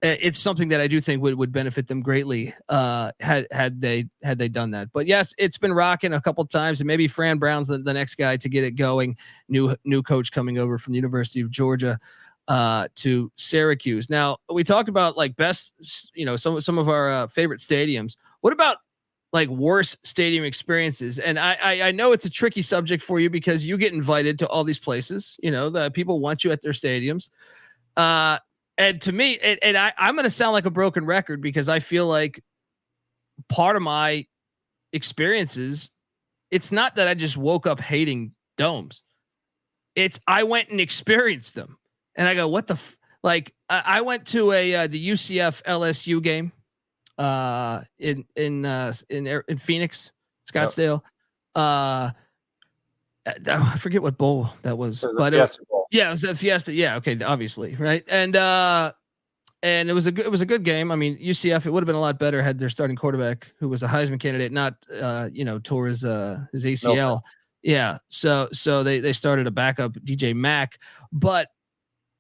it's something that I do think would benefit them greatly had they done that. But yes, it's been rocking a couple times, and maybe Fran Brown's the next guy to get it going. New coach coming over from the University of Georgia to Syracuse. Now we talked about like best, some of our favorite stadiums. What about like worst stadium experiences? And I know it's a tricky subject for you because you get invited to all these places, the people want you at their stadiums. And to me, I'm going to sound like a broken record because I feel like part of my experiences, it's not that I just woke up hating domes. It's I went and experienced them. And I go, what the I went to the UCF LSU game in Phoenix, Scottsdale. Yep. I forget what bowl that was, but it was a Fiesta. Yeah. Okay. Obviously. Right. And it was a good game. I mean, UCF, it would have been a lot better had their starting quarterback, who was a Heisman candidate, not, tore his ACL. Nope. Yeah. So they started a backup, DJ Mack, but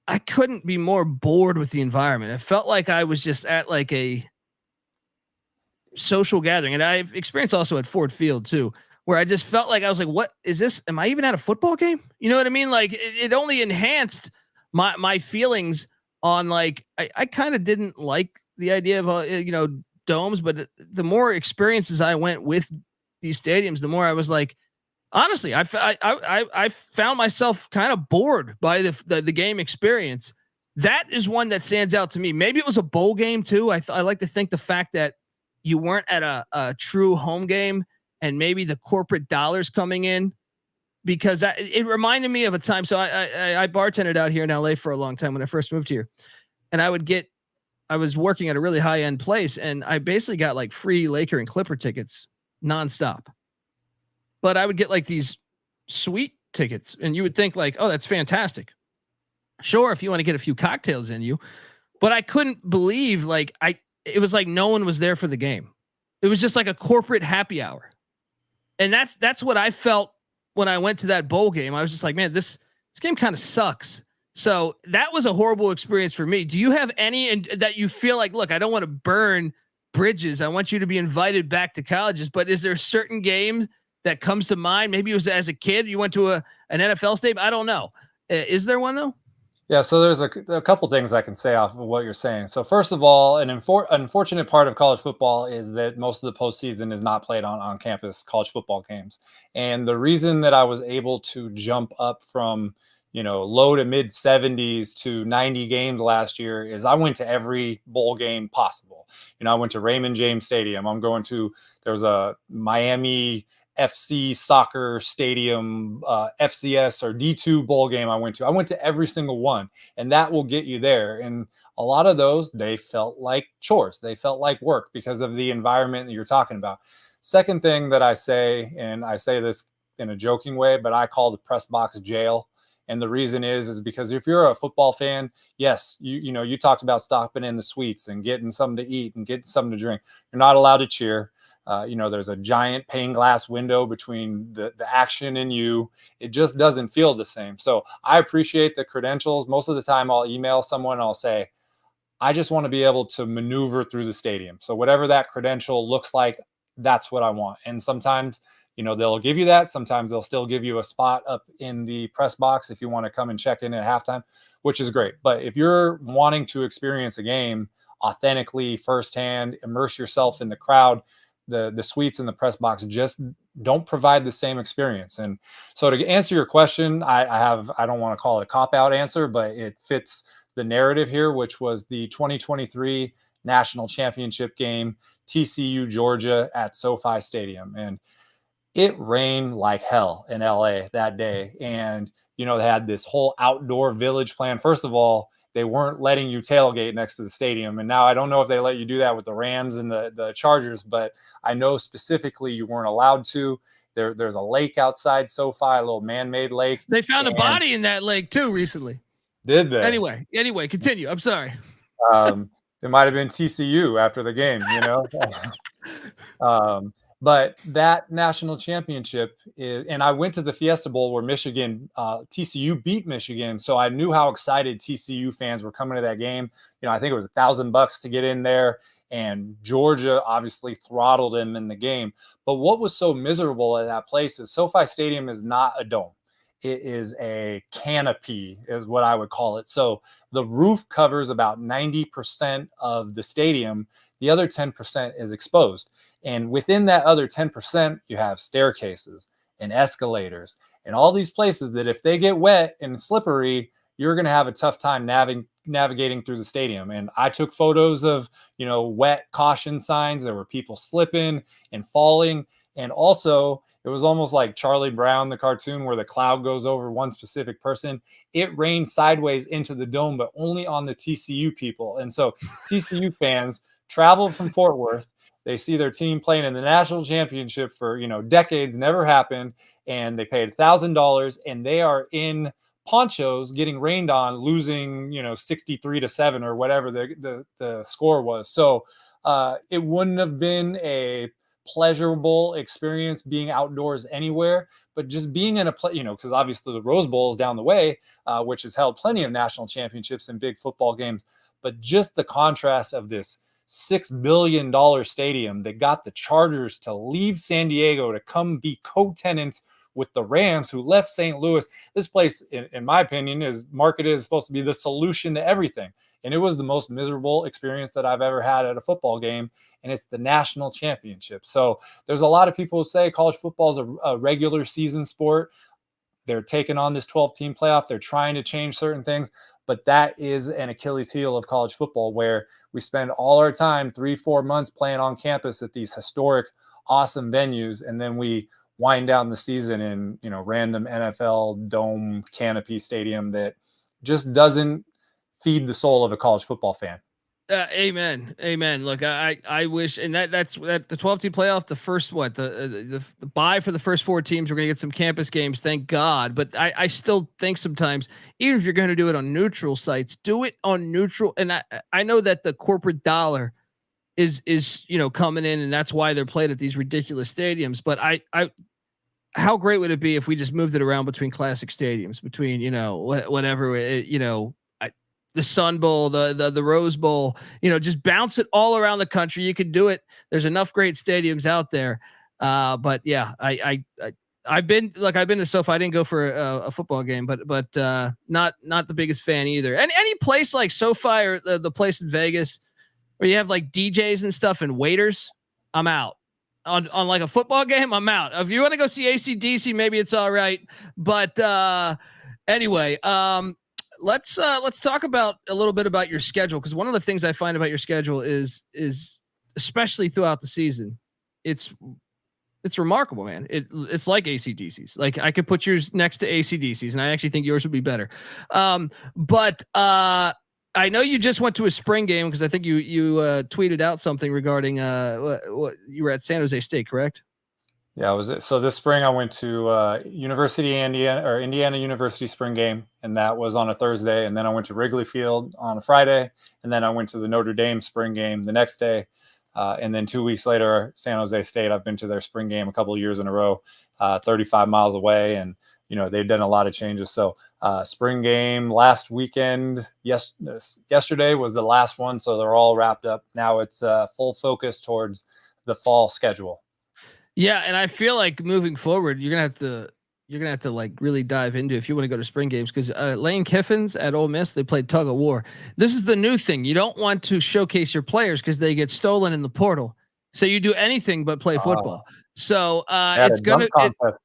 I couldn't be more bored with the environment. It felt like I was just at like a social gathering. And I've experienced also at Ford Field too, where I just felt like I was like, what is this? Am I even at a football game? You know what I mean? Like it only enhanced my feelings on like, I kind of didn't like the idea of, domes, but the more experiences I went with these stadiums, the more I was like, honestly, I found myself kind of bored by the game experience. That is one that stands out to me. Maybe it was a bowl game too. I like to think the fact that you weren't at a true home game and maybe the corporate dollars coming in, because it reminded me of a time. So I bartended out here in LA for a long time when I first moved here, and I was working at a really high end place, and I basically got like free Laker and Clipper tickets nonstop. But I would get like these sweet tickets, and you would think like, oh, that's fantastic. Sure, if you want to get a few cocktails in you, but I couldn't believe it was like no one was there for the game. It was just like a corporate happy hour. And that's what I felt when I went to that bowl game. I was just like, man, this game kind of sucks. So that was a horrible experience for me. Do you have any that you feel like, look, I don't want to burn bridges. I want you to be invited back to colleges, but is there certain games that comes to mind? Maybe it was as a kid, you went to an NFL stadium. I don't know. Is there one though? Yeah, so there's a couple things I can say off of what you're saying. So first of all, an unfortunate part of college football is that most of the postseason is not played on campus college football games. And the reason that I was able to jump up from, low to mid 70s to 90 games last year is I went to every bowl game possible. I went to Raymond James Stadium. There was a Miami FC soccer stadium, FCS or D2 bowl game I went to every single one, and that will get you there. And a lot of those, they felt like chores. They felt like work because of the environment that you're talking about. Second thing that I say, and I say this in a joking way, but I call the press box jail. And the reason is because if you're a football fan, yes, you talked about stopping in the suites and getting something to eat and getting something to drink. You're not allowed to cheer. There's a giant pane glass window between the action and you. It just doesn't feel the same. So I appreciate the credentials. Most of the time I'll email someone and I'll say, I just want to be able to maneuver through the stadium. So whatever that credential looks like, that's what I want. And sometimes, they'll give you that. Sometimes they'll still give you a spot up in the press box if you want to come and check in at halftime, which is great. But if you're wanting to experience a game authentically, firsthand, immerse yourself in the crowd, the suites and the press box just don't provide the same experience. And so to answer your question, I don't want to call it a cop-out answer, but it fits the narrative here, which was the 2023 national championship game, TCU Georgia at SoFi Stadium. And it rained like hell in LA that day. And, they had this whole outdoor village plan. First of all, they weren't letting you tailgate next to the stadium. And now I don't know if they let you do that with the Rams and the Chargers, but I know specifically you weren't allowed to. There's a lake outside SoFi, a little man-made lake. They found a body in that lake too recently. Did they? Anyway, continue. I'm sorry. It might have been TCU after the game, But that national championship and I went to the Fiesta Bowl where TCU beat Michigan. So I knew how excited TCU fans were coming to that game. I think it was $1,000 to get in there, and Georgia obviously throttled them in the game. But what was so miserable at that place is SoFi Stadium is not a dome. It is a canopy is what I would call it. So the roof covers about 90% of the stadium. The other 10% is exposed. And within that other 10%, you have staircases and escalators and all these places that if they get wet and slippery, you're going to have a tough time navigating through the stadium. And I took photos of, wet caution signs. There were people slipping and falling. And also, it was almost like Charlie Brown, the cartoon, where the cloud goes over one specific person. It rained sideways into the dome, but only on the TCU people. And so TCU fans traveled from Fort Worth. They see their team playing in the national championship for, decades, never happened. And they paid $1,000 and they are in ponchos getting rained on, losing, 63-7 or whatever the score was. So it wouldn't have been a pleasurable experience being outdoors anywhere, but just being in a place, because obviously the Rose Bowl is down the way, which has held plenty of national championships and big football games, but just the contrast of this $6 billion stadium that got the Chargers to leave San Diego to come be co-tenants with the Rams, who left St. Louis. This place, in my opinion, is marketed as supposed to be the solution to everything. And it was the most miserable experience that I've ever had at a football game. And it's the national championship. So there's a lot of people who say college football is a regular season sport. They're taking on this 12-team playoff. They're trying to change certain things. But that is an Achilles heel of college football, where we spend all our time 3-4 months playing on campus at these historic, awesome venues. And then we wind down the season in, random NFL dome canopy stadium that just doesn't feed the soul of a college football fan. Amen. Look, I wish, and that's the 12-team playoff. The first, the bye for the first 4 teams. We're going to get some campus games, thank God. But I still think sometimes, even if you're going to do it on neutral sites, do it on neutral. And I know that the corporate dollar is coming in, and that's why they're played at these ridiculous stadiums. But how great would it be if we just moved it around between classic stadiums, between whatever the Sun Bowl, the Rose Bowl, just bounce it all around the country. You can do it. There's enough great stadiums out there. But yeah, I've been to SoFi. I didn't go for a football game, but not the biggest fan either. And any place like SoFi or the place in Vegas where you have like DJs and stuff and waiters, I'm out. On like a football game, I'm out. If you want to go see AC/DC, maybe it's all right. But anyway, let's talk about a little bit about your schedule, because one of the things I find about your schedule is especially throughout the season, it's remarkable, man. It's like AC/DC's. Like, I could put yours next to AC/DC's, and I actually think yours would be better. But I know you just went to a spring game, because I think you tweeted out something regarding what you were at San Jose State, correct? Yeah, so this spring I went to Indiana University spring game, and that was on a Thursday. And then I went to Wrigley Field on a Friday, and then I went to the Notre Dame spring game the next day. And then 2 weeks later, San Jose State. I've been to their spring game a couple of years in a row, 35 miles away, and they've done a lot of changes. So spring game last weekend, yesterday was the last one, so they're all wrapped up. Now it's full focus towards the fall schedule. Yeah, and I feel like moving forward, you're gonna have to like really dive into, if you want to go to spring games, because Lane Kiffin's at Ole Miss, they played tug of war. This is the new thing. You don't want to showcase your players because they get stolen in the portal. So you do anything but play football. So it's gonna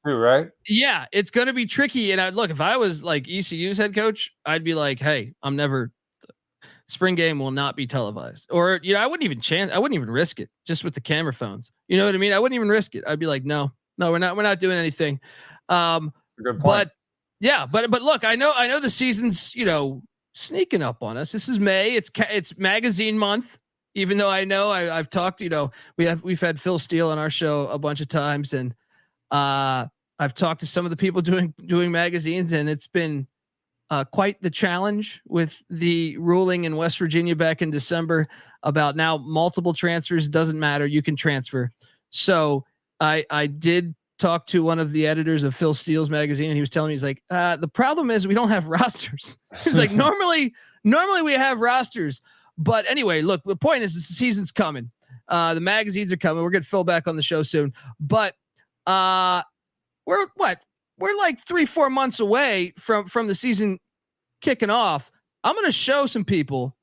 too, right? Yeah, it's gonna be tricky. And look, if I was like ECU's head coach, I'd be like, hey, spring game will not be televised. Or, I wouldn't even risk it just with the camera phones. You know what I mean? I wouldn't even risk it. I'd be like, no, we're not doing anything. That's a good point. But look, I know the season's, sneaking up on us. This is May. It's magazine month, even though I know I've talked, we've had Phil Steele on our show a bunch of times, and I've talked to some of the people doing magazines, and it's been quite the challenge with the ruling in West Virginia back in December about now multiple transfers. Doesn't matter. You can transfer. So I did talk to one of the editors of Phil Steele's magazine, and he was telling me, he's like, the problem is we don't have rosters. He was like, normally we have rosters, but anyway, look, the point is the season's coming. The magazines are coming. We're getting Phil back on the show soon, but we're like 3-4 months away from the season kicking off. I'm going to show some people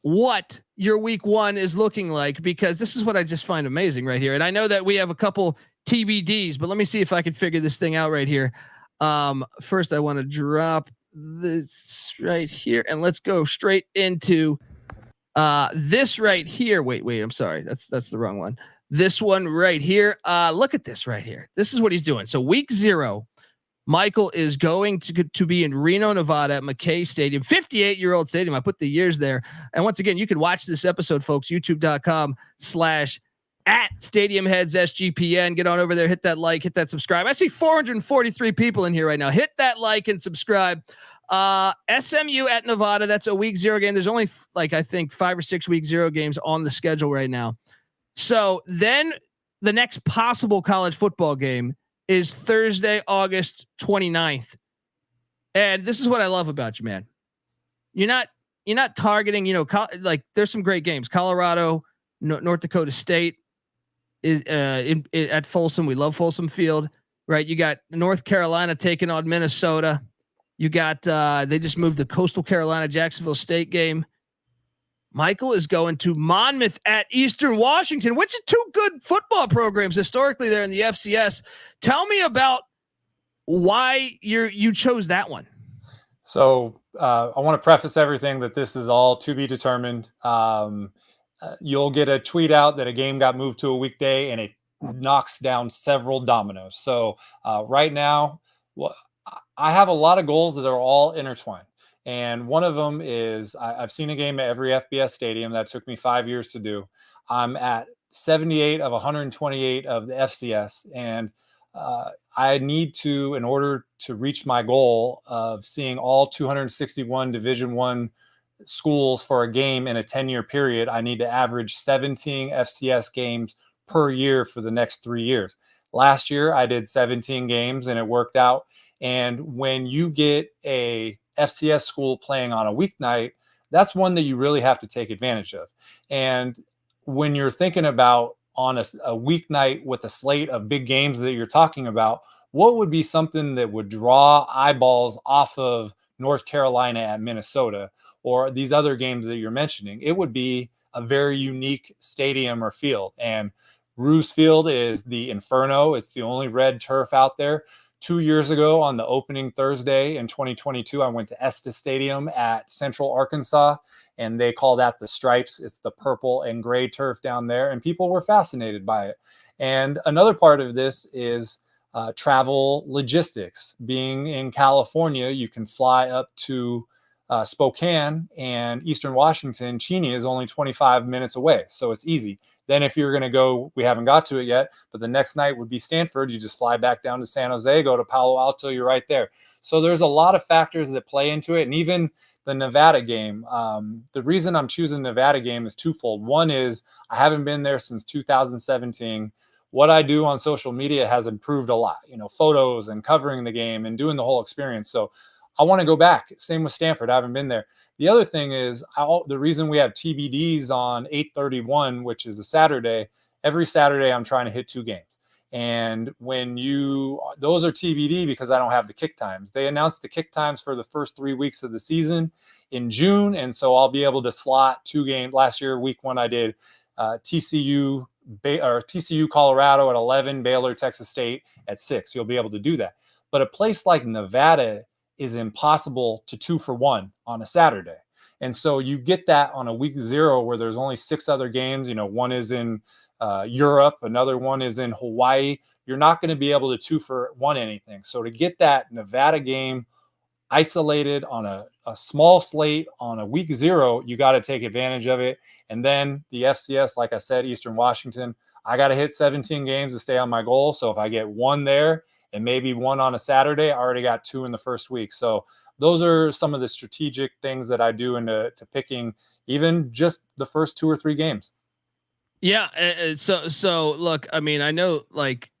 what your week 1 is looking like, because this is what I just find amazing right here. And I know that we have a couple TBDs, but let me see if I can figure this thing out right here. First I want to drop this right here, and let's go straight into this right here. Wait, I'm sorry. That's the wrong one. This one right here. Look at this right here. This is what he's doing. So week 0, Michael is going to be in Reno, Nevada at McKay Stadium, 58-year-old stadium. I put the years there. And once again, you can watch this episode, folks, youtube.com/@StadiumHeadsSGPN. Get on over there, hit that like, hit that subscribe. I see 443 people in here right now. Hit that like and subscribe. SMU at Nevada. That's a week 0 game. There's only I think 5 or 6 week 0 games on the schedule right now. So then the next possible college football game is Thursday, August 29th. And this is what I love about you, man. You're not targeting, there's some great games. Colorado, North Dakota State is at Folsom. We love Folsom Field, right? You got North Carolina taking on Minnesota. You got they just moved the Coastal Carolina Jacksonville State game. Michael is going to Monmouth at Eastern Washington, which are two good football programs historically there in the FCS. Tell me about why you chose that one. So I want to preface everything that this is all to be determined. You'll get a tweet out that a game got moved to a weekday, and it knocks down several dominoes. So right now, I have a lot of goals that are all intertwined. And one of them is I've seen a game at every FBS stadium. That took me 5 years to do. I'm at 78 of 128 of the FCS. And I need to, in order to reach my goal of seeing all 261 Division I schools for a game in a 10-year period, I need to average 17 FCS games per year for the next 3 years. Last year, I did 17 games and it worked out. And when you get a FCS school playing on a weeknight, that's one that you really have to take advantage of. And when you're thinking about on a weeknight with a slate of big games that you're talking about, what would be something that would draw eyeballs off of North Carolina at Minnesota or these other games that you're mentioning? It would be a very unique stadium or field. And Roos Field is the Inferno. It's the only red turf out there. 2 years ago on the opening Thursday in 2022, I went to Estes Stadium at Central Arkansas, and they call that the Stripes. It's the purple and gray turf down there, and people were fascinated by it. And another part of this is travel logistics. Being in California, you can fly up to Spokane, and Eastern Washington, Cheney is only 25 minutes away. So it's easy. Then if you're going to go, we haven't got to it yet, but the next night would be Stanford. You just fly back down to San Jose, go to Palo Alto, you're right there. So there's a lot of factors that play into it. And even the Nevada game, the reason I'm choosing Nevada game is twofold. One is I haven't been there since 2017. What I do on social media has improved a lot, photos and covering the game and doing the whole experience. So I want to go back. Same with Stanford. I haven't been there. The other thing is the reason we have TBDs on 8/31, which is a Saturday, every Saturday I'm trying to hit 2 games. And those are TBD because I don't have the kick times. They announced the kick times for the first 3 weeks of the season in June. And so I'll be able to slot 2 games. Last year, week 1, I did TCU Colorado at 11, Baylor, Texas State at 6. You'll be able to do that. But a place like Nevada is impossible to 2 for 1 on a Saturday. And so you get that on a week 0 where there's only 6 other games. One is in Europe, another one is in Hawaii. You're not going to be able to 2 for 1 anything. So to get that Nevada game isolated on a small slate on a week 0, you got to take advantage of it. And then the FCS, like I said, Eastern Washington, I got to hit 17 games to stay on my goal. So if I get 1 there, and maybe 1 on a Saturday, I already got 2 in the first week. So those are some of the strategic things that I do into picking even just the first 2 or 3 games. Yeah. So look, I mean, I know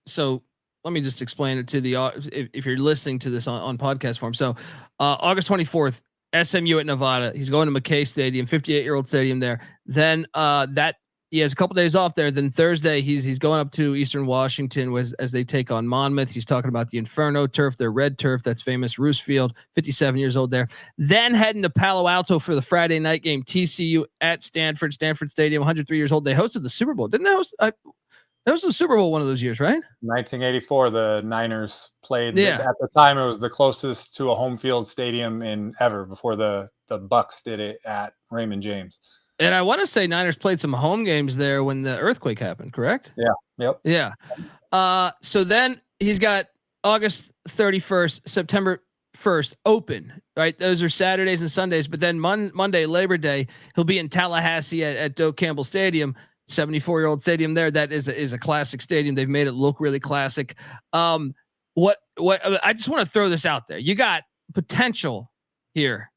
so let me just explain it to if you're listening to this on podcast form. So August 24th, SMU at Nevada, he's going to McKay Stadium, 58-year-old stadium there. Then he has a couple days off there. Then Thursday, he's going up to Eastern Washington as they take on Monmouth. He's talking about the Inferno turf, their red turf. That's famous. Roos Field, 57 years old there. Then heading to Palo Alto for the Friday night game. TCU at Stanford Stadium, 103 years old. They hosted the Super Bowl. Didn't they host? That was the Super Bowl one of those years, right? 1984, the Niners played. Yeah. At the time, it was the closest to a home field stadium in ever before the Bucks did it at Raymond James. And I want to say Niners played some home games there when the earthquake happened, correct? Yeah. Yep. Yeah. So then he's got August 31st, September 1st open, right? Those are Saturdays and Sundays. But then Monday, Labor Day, he'll be in Tallahassee at Doak Campbell Stadium, 74-year-old stadium there. That is a classic stadium. They've made it look really classic. What I just want to throw this out there. You got potential here.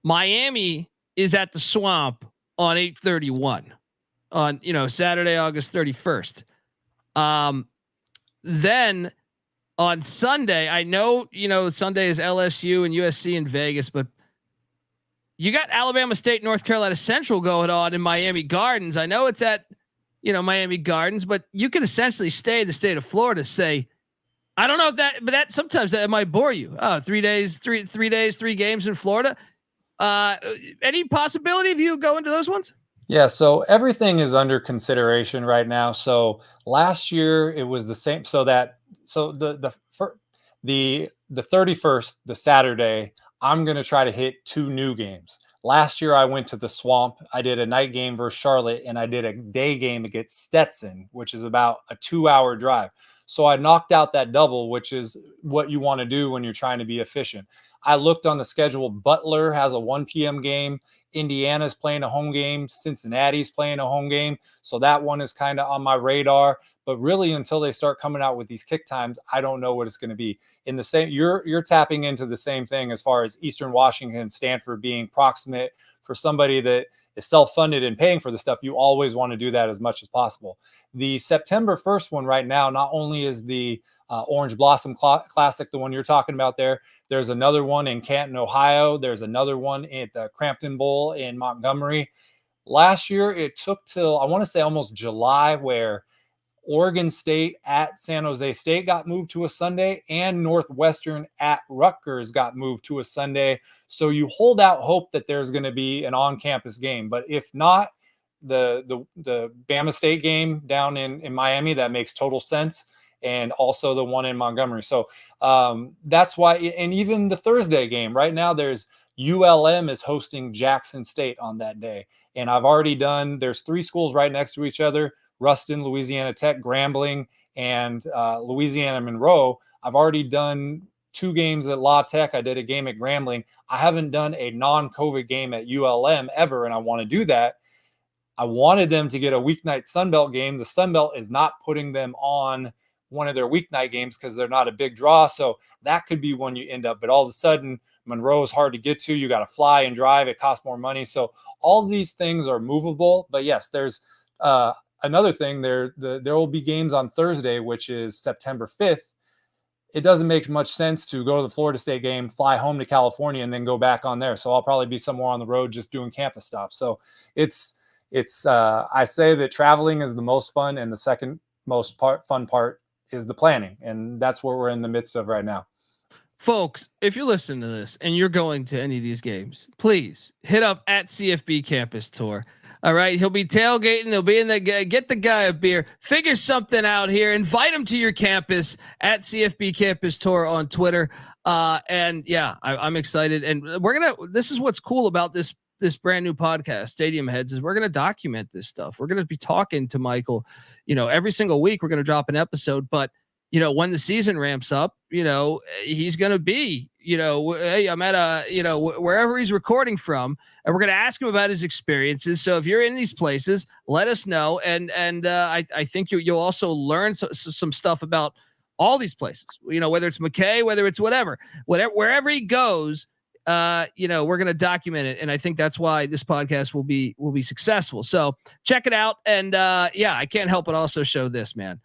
Miami is at the Swamp on 8/31 on, Saturday, August 31st. Then on Sunday, I know, Sunday is LSU and USC in Vegas, but you got Alabama State, North Carolina Central going on in Miami Gardens. I know it's at, Miami Gardens, but you can essentially stay in the state of Florida. Say, I don't know if that, but that sometimes that might bore you. Oh, 3 days, 3 days, 3 games in Florida. Any possibility of you going to those ones? Yeah, so everything is under consideration right now. So last year it was the same. So the 31st, the Saturday, I'm going to try to hit 2 new games. Last year I went to the Swamp. I did a night game versus Charlotte, and I did a day game against Stetson, which is about a 2-hour drive. So I knocked out that double, which is what you want to do when you're trying to be efficient. I looked on the schedule. Butler has a 1 p.m. game. Indiana's playing a home game. Cincinnati's playing a home game. So that one is kind of on my radar. But really, until they start coming out with these kick times, I don't know what it's going to be. In the same, you're tapping into the same thing as far as Eastern Washington and Stanford being proximate for somebody that is self-funded and paying for the stuff. You always want to do that as much as possible. The September 1st one right now, not only is the Orange Blossom Classic, the one you're talking about there, there's another one in Canton, Ohio. There's another one at the Crampton Bowl in Montgomery. Last year, it took till, I want to say almost July, where Oregon State at San Jose State got moved to a Sunday, and Northwestern at Rutgers got moved to a Sunday. So you hold out hope that there's going to be an on-campus game. But if not, the Bama State game down in Miami, that makes total sense. And also the one in Montgomery. So that's why, and even the Thursday game right now, there's ULM is hosting Jackson State on that day. And I've already done, there's 3 schools right next to each other: Ruston, Louisiana Tech, Grambling, and Louisiana Monroe. I've already done 2 games at La Tech. I did a game at Grambling. I haven't done a non-COVID game at ULM ever, and I want to do that. I wanted them to get a weeknight Sunbelt game. The Sunbelt is not putting them on one of their weeknight games because they're not a big draw. So that could be when you end up. But all of a sudden, Monroe is hard to get to. You got to fly and drive. It costs more money. So all of these things are movable. But yes, there's another thing. There will be games on Thursday, which is September 5th. It doesn't make much sense to go to the Florida State game, fly home to California, and then go back on there. So I'll probably be somewhere on the road just doing campus stops. So it's I say that traveling is the most fun, and the second most fun part is the planning. And that's what we're in the midst of right now. Folks, if you're listening to this and you're going to any of these games, please hit up at CFB Campus Tour. All right. He'll be tailgating. He'll be in the, get the guy a beer, figure something out here, invite him to your campus at CFB Campus Tour on Twitter. And yeah, I'm excited. And this is what's cool about this brand new podcast, Stadium Heads, is we're going to document this stuff. We're going to be talking to Michael, every single week. We're going to drop an episode, but when the season ramps up, he's going to be, hey, I'm at wherever he's recording from, and we're going to ask him about his experiences. So if you're in these places, let us know. And I think you'll also learn some stuff about all these places, whether it's McKay, whether it's wherever he goes. We're going to document it. And I think that's why this podcast will be successful. So check it out. And I can't help but also show this, man.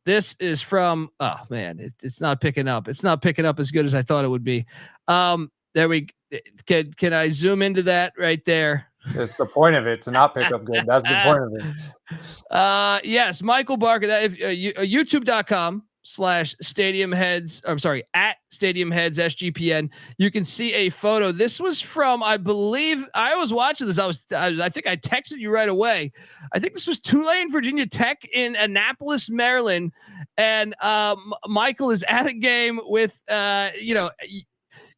This is from, oh man, it's not picking up. It's not picking up as good as I thought it would be. There we can I zoom into that right there? It's the point of it to not pick up good. That's the point of it. Yes. Michael Barker, that if youtube.com/Stadium Heads, I'm sorry, at Stadium Heads SGPN, you can see a photo. This was from, I believe, I was watching this. I think I texted you right away. I think this was Tulane, Virginia Tech in Annapolis, Maryland. And Michael is at a game with,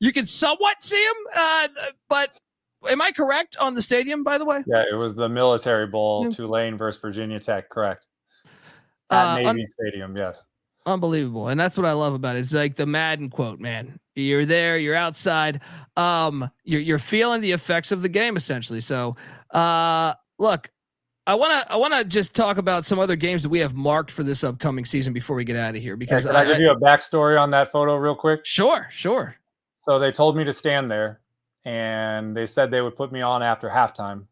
you can somewhat see him, but am I correct on the stadium, by the way? Yeah, it was the Military Bowl, Tulane versus Virginia Tech, correct. At Navy Stadium, yes. Unbelievable. And that's what I love about it. It's like the Madden quote, man. You're there, you're outside. You're feeling the effects of the game essentially. So look, I want to just talk about some other games that we have marked for this upcoming season before we get out of here, because can I give you a backstory on that photo real quick? Sure. So they told me to stand there, and they said they would put me on after halftime.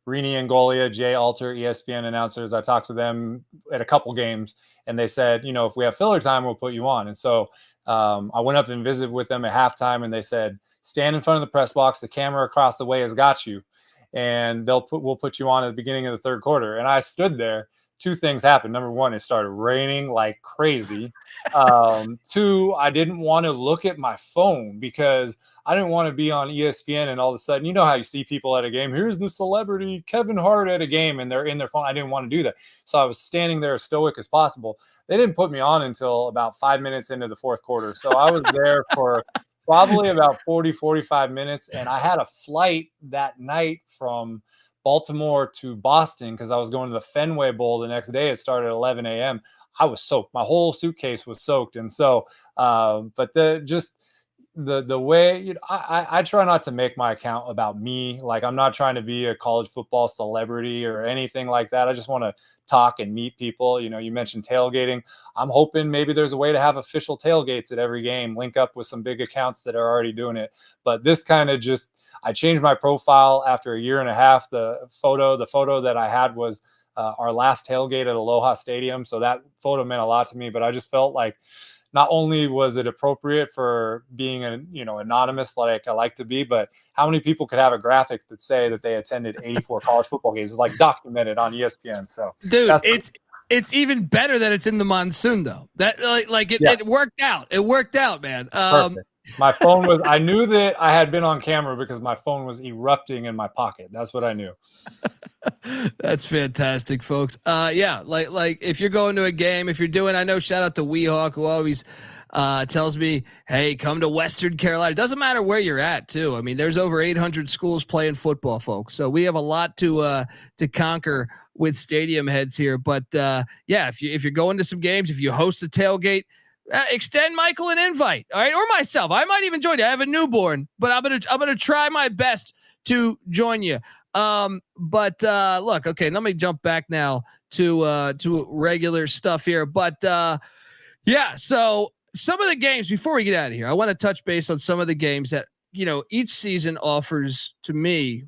Rini Angolia, Jay Alter, ESPN announcers, I talked to them at a couple games, and they said, if we have filler time, we'll put you on. And so I went up and visited with them at halftime, and they said, stand in front of the press box. The camera across the way has got you, and we'll put you on at the beginning of the third quarter. And I stood there. Two things happened. Number one, it started raining like crazy. Two, I didn't want to look at my phone because I didn't want to be on ESPN and all of a sudden, you know how you see people at a game, here's the celebrity Kevin Hart at a game, and they're in their phone. I didn't want to do that. So I was standing there as stoic as possible. They didn't put me on until about 5 minutes into the fourth quarter. So I was there for probably about 40, 45 minutes. And I had a flight that night from Baltimore to Boston because I was going to the Fenway Bowl the next day. It started at 11 a.m. I was soaked. My whole suitcase was soaked. And so, but the way, you know, I try not to make my account about me. Like, I'm not trying to be a college football celebrity or anything like that. I just want to talk and meet people. You know, you mentioned tailgating. I'm hoping maybe there's a way to have official tailgates at every game, link up with some big accounts that are already doing it. But this kind of just, I changed my profile after a year and a half. The photo that I had was our last tailgate at Aloha Stadium. So that photo meant a lot to me, but I just felt like not only was it appropriate for being anonymous like I like to be, but how many people could have a graphic that say that they attended 84 college football games? It's like documented on ESPN. So dude, it's even better that it's in the monsoon though. That it worked out. It worked out, man. Perfect. My phone was, I knew that I had been on camera because my phone was erupting in my pocket. That's what I knew. That's fantastic, folks. Yeah, like if you're going to a game, if you're doing, I know, shout out to Weehawk, who always tells me, hey, come to Western Carolina. It doesn't matter where you're at, too. I mean, there's over 800 schools playing football, folks. So we have a lot to conquer with stadium heads here. But yeah, if you're going to some games, if you host a tailgate, extend Michael an invite, all right, or myself. I might even join you. I have a newborn, but I'm gonna try my best to join you. But look, okay, let me jump back now to regular stuff here. But yeah, so some of the games before we get out of here, I want to touch base on some of the games that, you know, each season offers to me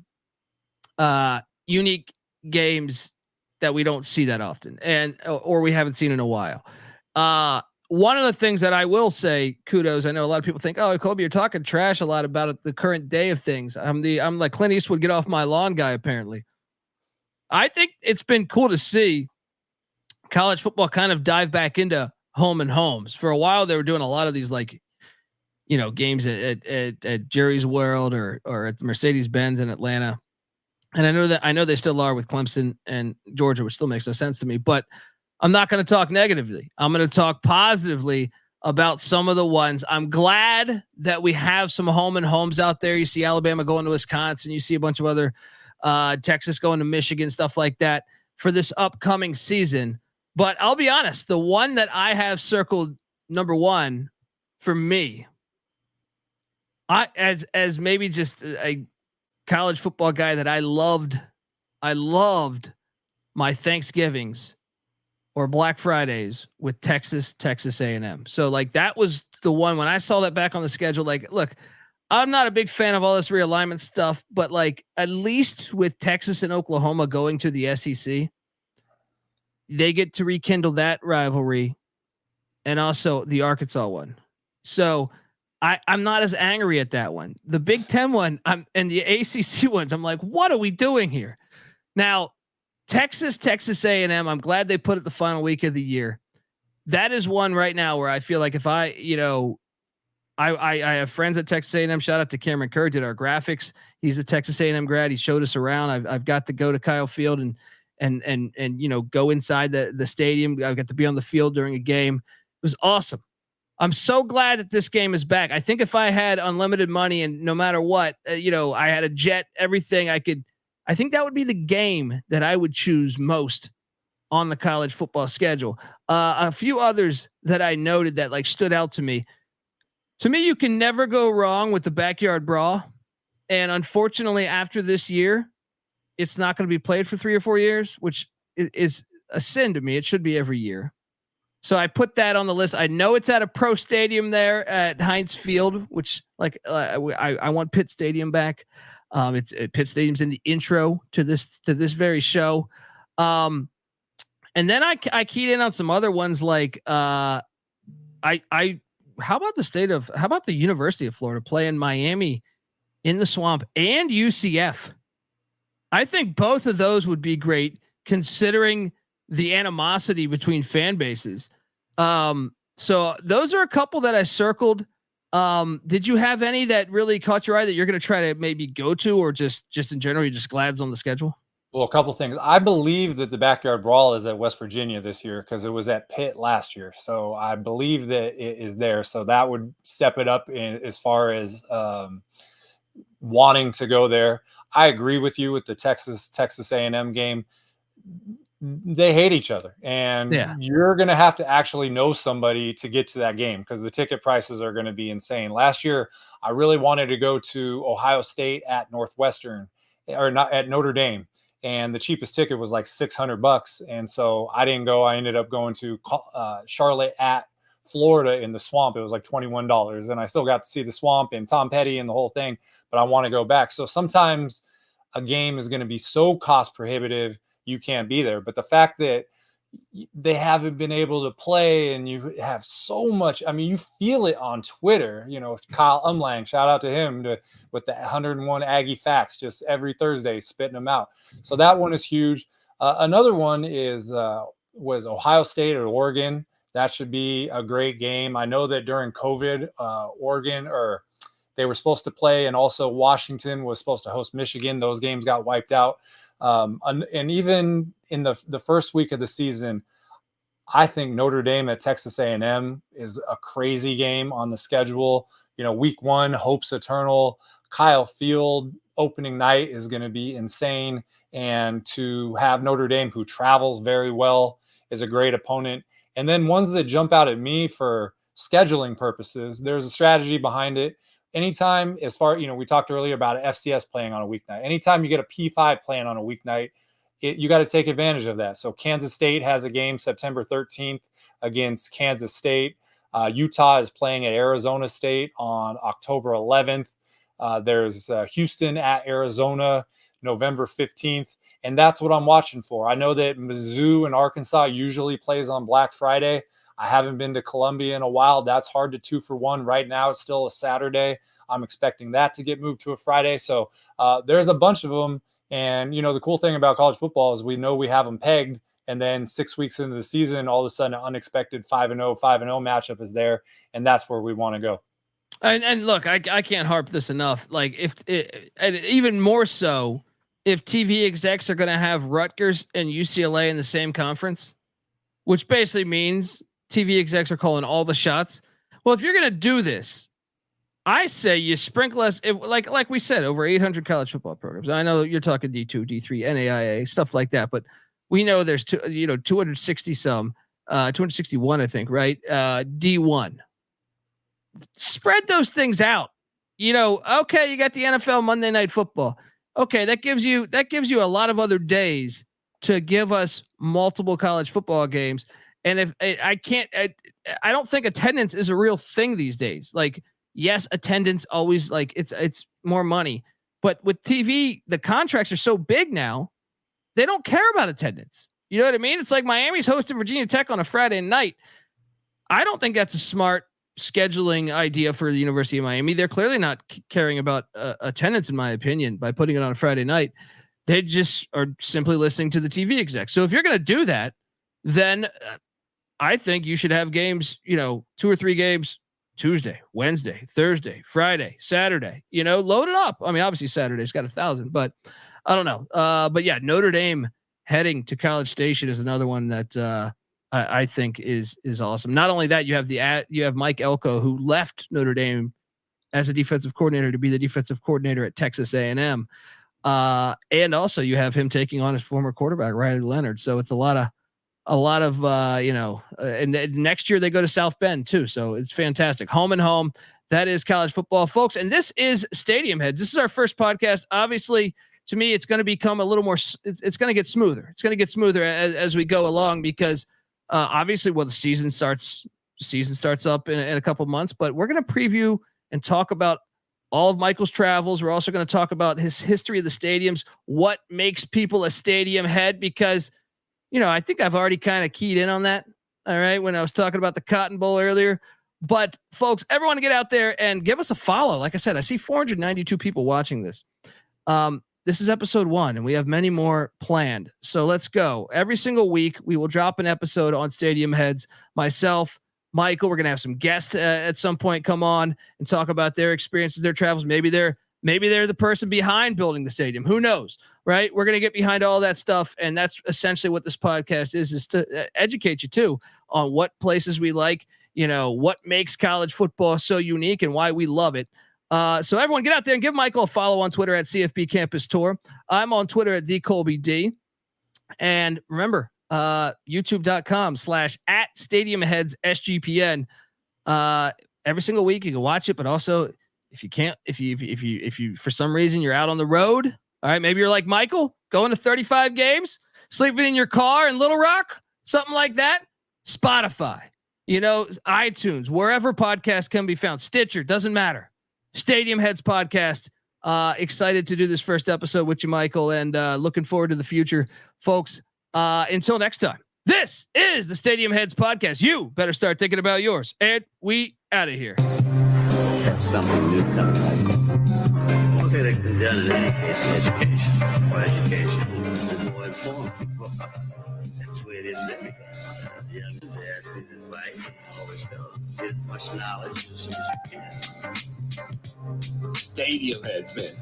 unique games that we don't see that often, and or we haven't seen in a while. One of the things that I will say, kudos. I know a lot of people think, "Oh, Kobe, you're talking trash a lot about the current day of things." I'm like Clint Eastwood, get off my lawn guy. Apparently, I think it's been cool to see college football kind of dive back into home and homes. For a while, they were doing a lot of these, like, you know, games at Jerry's World or at Mercedes-Benz in Atlanta. And I know they still are with Clemson and Georgia, which still makes no sense to me, but I'm not going to talk negatively. I'm going to talk positively about some of the ones. I'm glad that we have some home and homes out there. You see Alabama going to Wisconsin. You see a bunch of other Texas going to Michigan, stuff like that for this upcoming season. But I'll be honest, the one that I have circled number one for me, as maybe just a college football guy that I loved my Thanksgivings or Black Fridays with Texas A&M. So like that was the one when I saw that back on the schedule. Like, look, I'm not a big fan of all this realignment stuff, but like at least with Texas and Oklahoma going to the SEC, they get to rekindle that rivalry, and also the Arkansas one. So I'm not as angry at that one. The Big Ten one, and the ACC ones, I'm like, what are we doing here? Now, Texas A&M, I'm glad they put it the final week of the year. That is one right now where I feel like if I have friends at Texas A&M. Shout out to Cameron Kerr, did our graphics. He's a Texas A&M grad. He showed us around. I've got to go to Kyle Field and you know, go inside the stadium. I got to be on the field during a game. It was awesome. I'm so glad that this game is back. I think if I had unlimited money and no matter what, you know, I had a jet, everything I think that would be the game that I would choose most on the college football schedule. A few others that I noted that like stood out to me. To me, you can never go wrong with the backyard brawl. And unfortunately, after this year, it's not going to be played for 3 or 4 years, which is a sin to me. It should be every year. So I put that on the list. I know it's at a pro stadium there at Heinz Field, which like I want Pitt Stadium back. It's Pitt Stadium's in the intro to this very show. And then I keyed in on some other ones like I how about the University of Florida playing Miami in the Swamp and UCF? I think both of those would be great considering the animosity between fan bases. So those are a couple that I circled. Did you have any that really caught your eye that you're going to try to maybe go to, or just in general, you're just glad it's on the schedule? Well, a couple things. I believe that the Backyard Brawl is at West Virginia this year because it was at Pitt last year. So I believe that it is there. So that would step it up as far as wanting to go there. I agree with you with the Texas A&M game. They hate each other, and you're going to have to actually know somebody to get to that game because the ticket prices are going to be insane. Last year, I really wanted to go to Ohio State at Northwestern, or not at Notre Dame. And the cheapest ticket was like $600. And so I didn't go. I ended up going to Charlotte at Florida in the Swamp. It was like $21. And I still got to see the Swamp and Tom Petty and the whole thing, but I want to go back. So sometimes a game is going to be so cost prohibitive, you can't be there. But the fact that they haven't been able to play and you have so much, I mean, you feel it on Twitter, Kyle Umlang, shout out to him with the 101 Aggie facts, just every Thursday spitting them out. So that one is huge. Another one was Ohio State or Oregon. That should be a great game. I know that during COVID, Oregon, or they were supposed to play, and also Washington was supposed to host Michigan. Those games got wiped out. And even in the first week of the season, I think Notre Dame at Texas A&M is a crazy game on the schedule. Week 1, hopes eternal. Kyle Field opening night is going to be insane. And to have Notre Dame, who travels very well, is a great opponent. And then ones that jump out at me for scheduling purposes, there's a strategy behind it. Anytime, as far, we talked earlier about FCS playing on a weeknight. Anytime you get a P5 playing on a weeknight, you got to take advantage of that. So Kansas State has a game September 13th against Kansas State. Utah is playing at Arizona State on October 11th. There's Houston at Arizona November 15th. And that's what I'm watching for. I know that Mizzou and Arkansas usually plays on Black Friday. I haven't been to Columbia in a while. That's hard to 2 for 1. Right now, it's still a Saturday. I'm expecting that to get moved to a Friday. So there's a bunch of them. And, the cool thing about college football is we know we have them pegged. And then 6 weeks into the season, all of a sudden, an unexpected 5-0 matchup is there. And that's where we want to go. And look, I can't harp this enough. Like, and even more so, if TV execs are going to have Rutgers and UCLA in the same conference, which basically means TV execs are calling all the shots. Well, if you're going to do this, I say you sprinkle us, like we said, over 800 college football programs. I know you're talking D2, D3, NAIA, stuff like that, but we know there's 260 some, 261, I think, right? D1. Spread those things out. Okay, you got the NFL Monday Night Football. Okay, that gives you a lot of other days to give us multiple college football games. And if I don't think attendance is a real thing these days. Like, yes, attendance always, like, it's more money, but with TV, the contracts are so big now, they don't care about attendance. You know what I mean? It's like Miami's hosting Virginia Tech on a Friday night. I don't think that's a smart scheduling idea for the University of Miami. They're clearly not caring about attendance, in my opinion, by putting it on a Friday night. They just are simply listening to the TV execs. So if you're going to do that, then I think you should have games, 2 or 3 games, Tuesday, Wednesday, Thursday, Friday, Saturday, load it up. I mean, obviously Saturday's got 1,000, but I don't know. But yeah, Notre Dame heading to College Station is another one that I think is awesome. Not only that, you have Mike Elko, who left Notre Dame as a defensive coordinator to be the defensive coordinator at Texas A&M. And also you have him taking on his former quarterback, Riley Leonard. So it's a lot of, and next year they go to South Bend too. So it's fantastic. Home and home. That is college football, folks. And this is Stadium Heads. This is our first podcast. Obviously, to me, it's going to become a little more, it's going to get smoother. It's going to get smoother as we go along because obviously, the season starts up in a couple months, but we're going to preview and talk about all of Michael's travels. We're also going to talk about his history of the stadiums, what makes people a stadium head, because, I think I've already kind of keyed in on that. All right. When I was talking about the Cotton Bowl earlier, But folks, everyone get out there and give us a follow. Like I said, I see 492 people watching this. This is episode 1 and we have many more planned. So let's go. Every single week we will drop an episode on Stadium Heads. Myself, Michael, we're going to have some guests at some point come on and talk about their experiences, their travels. Maybe they're the person behind building the stadium. Who knows, right? We're going to get behind all that stuff. And that's essentially what this podcast is to educate you too on what places we like, what makes college football so unique and why we love it. So everyone get out there and give Michael a follow on Twitter at CFB Campus Tour. I'm on Twitter at TheColbyD. And remember, youtube.com/@StadiumHeadsSGPN. Every single week you can watch it, but also if you for some reason you're out on the road, all right, maybe you're like Michael, going to 35 games, sleeping in your car in Little Rock, something like that. Spotify, iTunes, wherever podcasts can be found, Stitcher, doesn't matter. Stadium Heads podcast. Excited to do this first episode with you, Michael, and looking forward to the future, folks. Until next time, this is the Stadium Heads podcast. You better start thinking about yours, and we out of here. Have something new coming. Okay, ladies and gentlemen, in any case, education is more informed. That's the way it is in everything. The young man asked me advice, and I always tell them, get as much knowledge as soon as you can. Stadium Heads, man.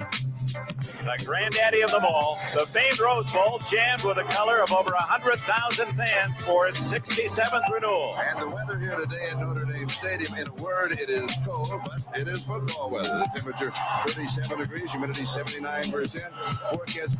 The granddaddy of them all, the famed Rose Bowl, jammed with the color of over 100,000 fans for its 67th renewal. And the weather here today at Notre Dame Stadium, in a word, it is cold, but it is football weather. The temperature 37 degrees, humidity 79%. Forecast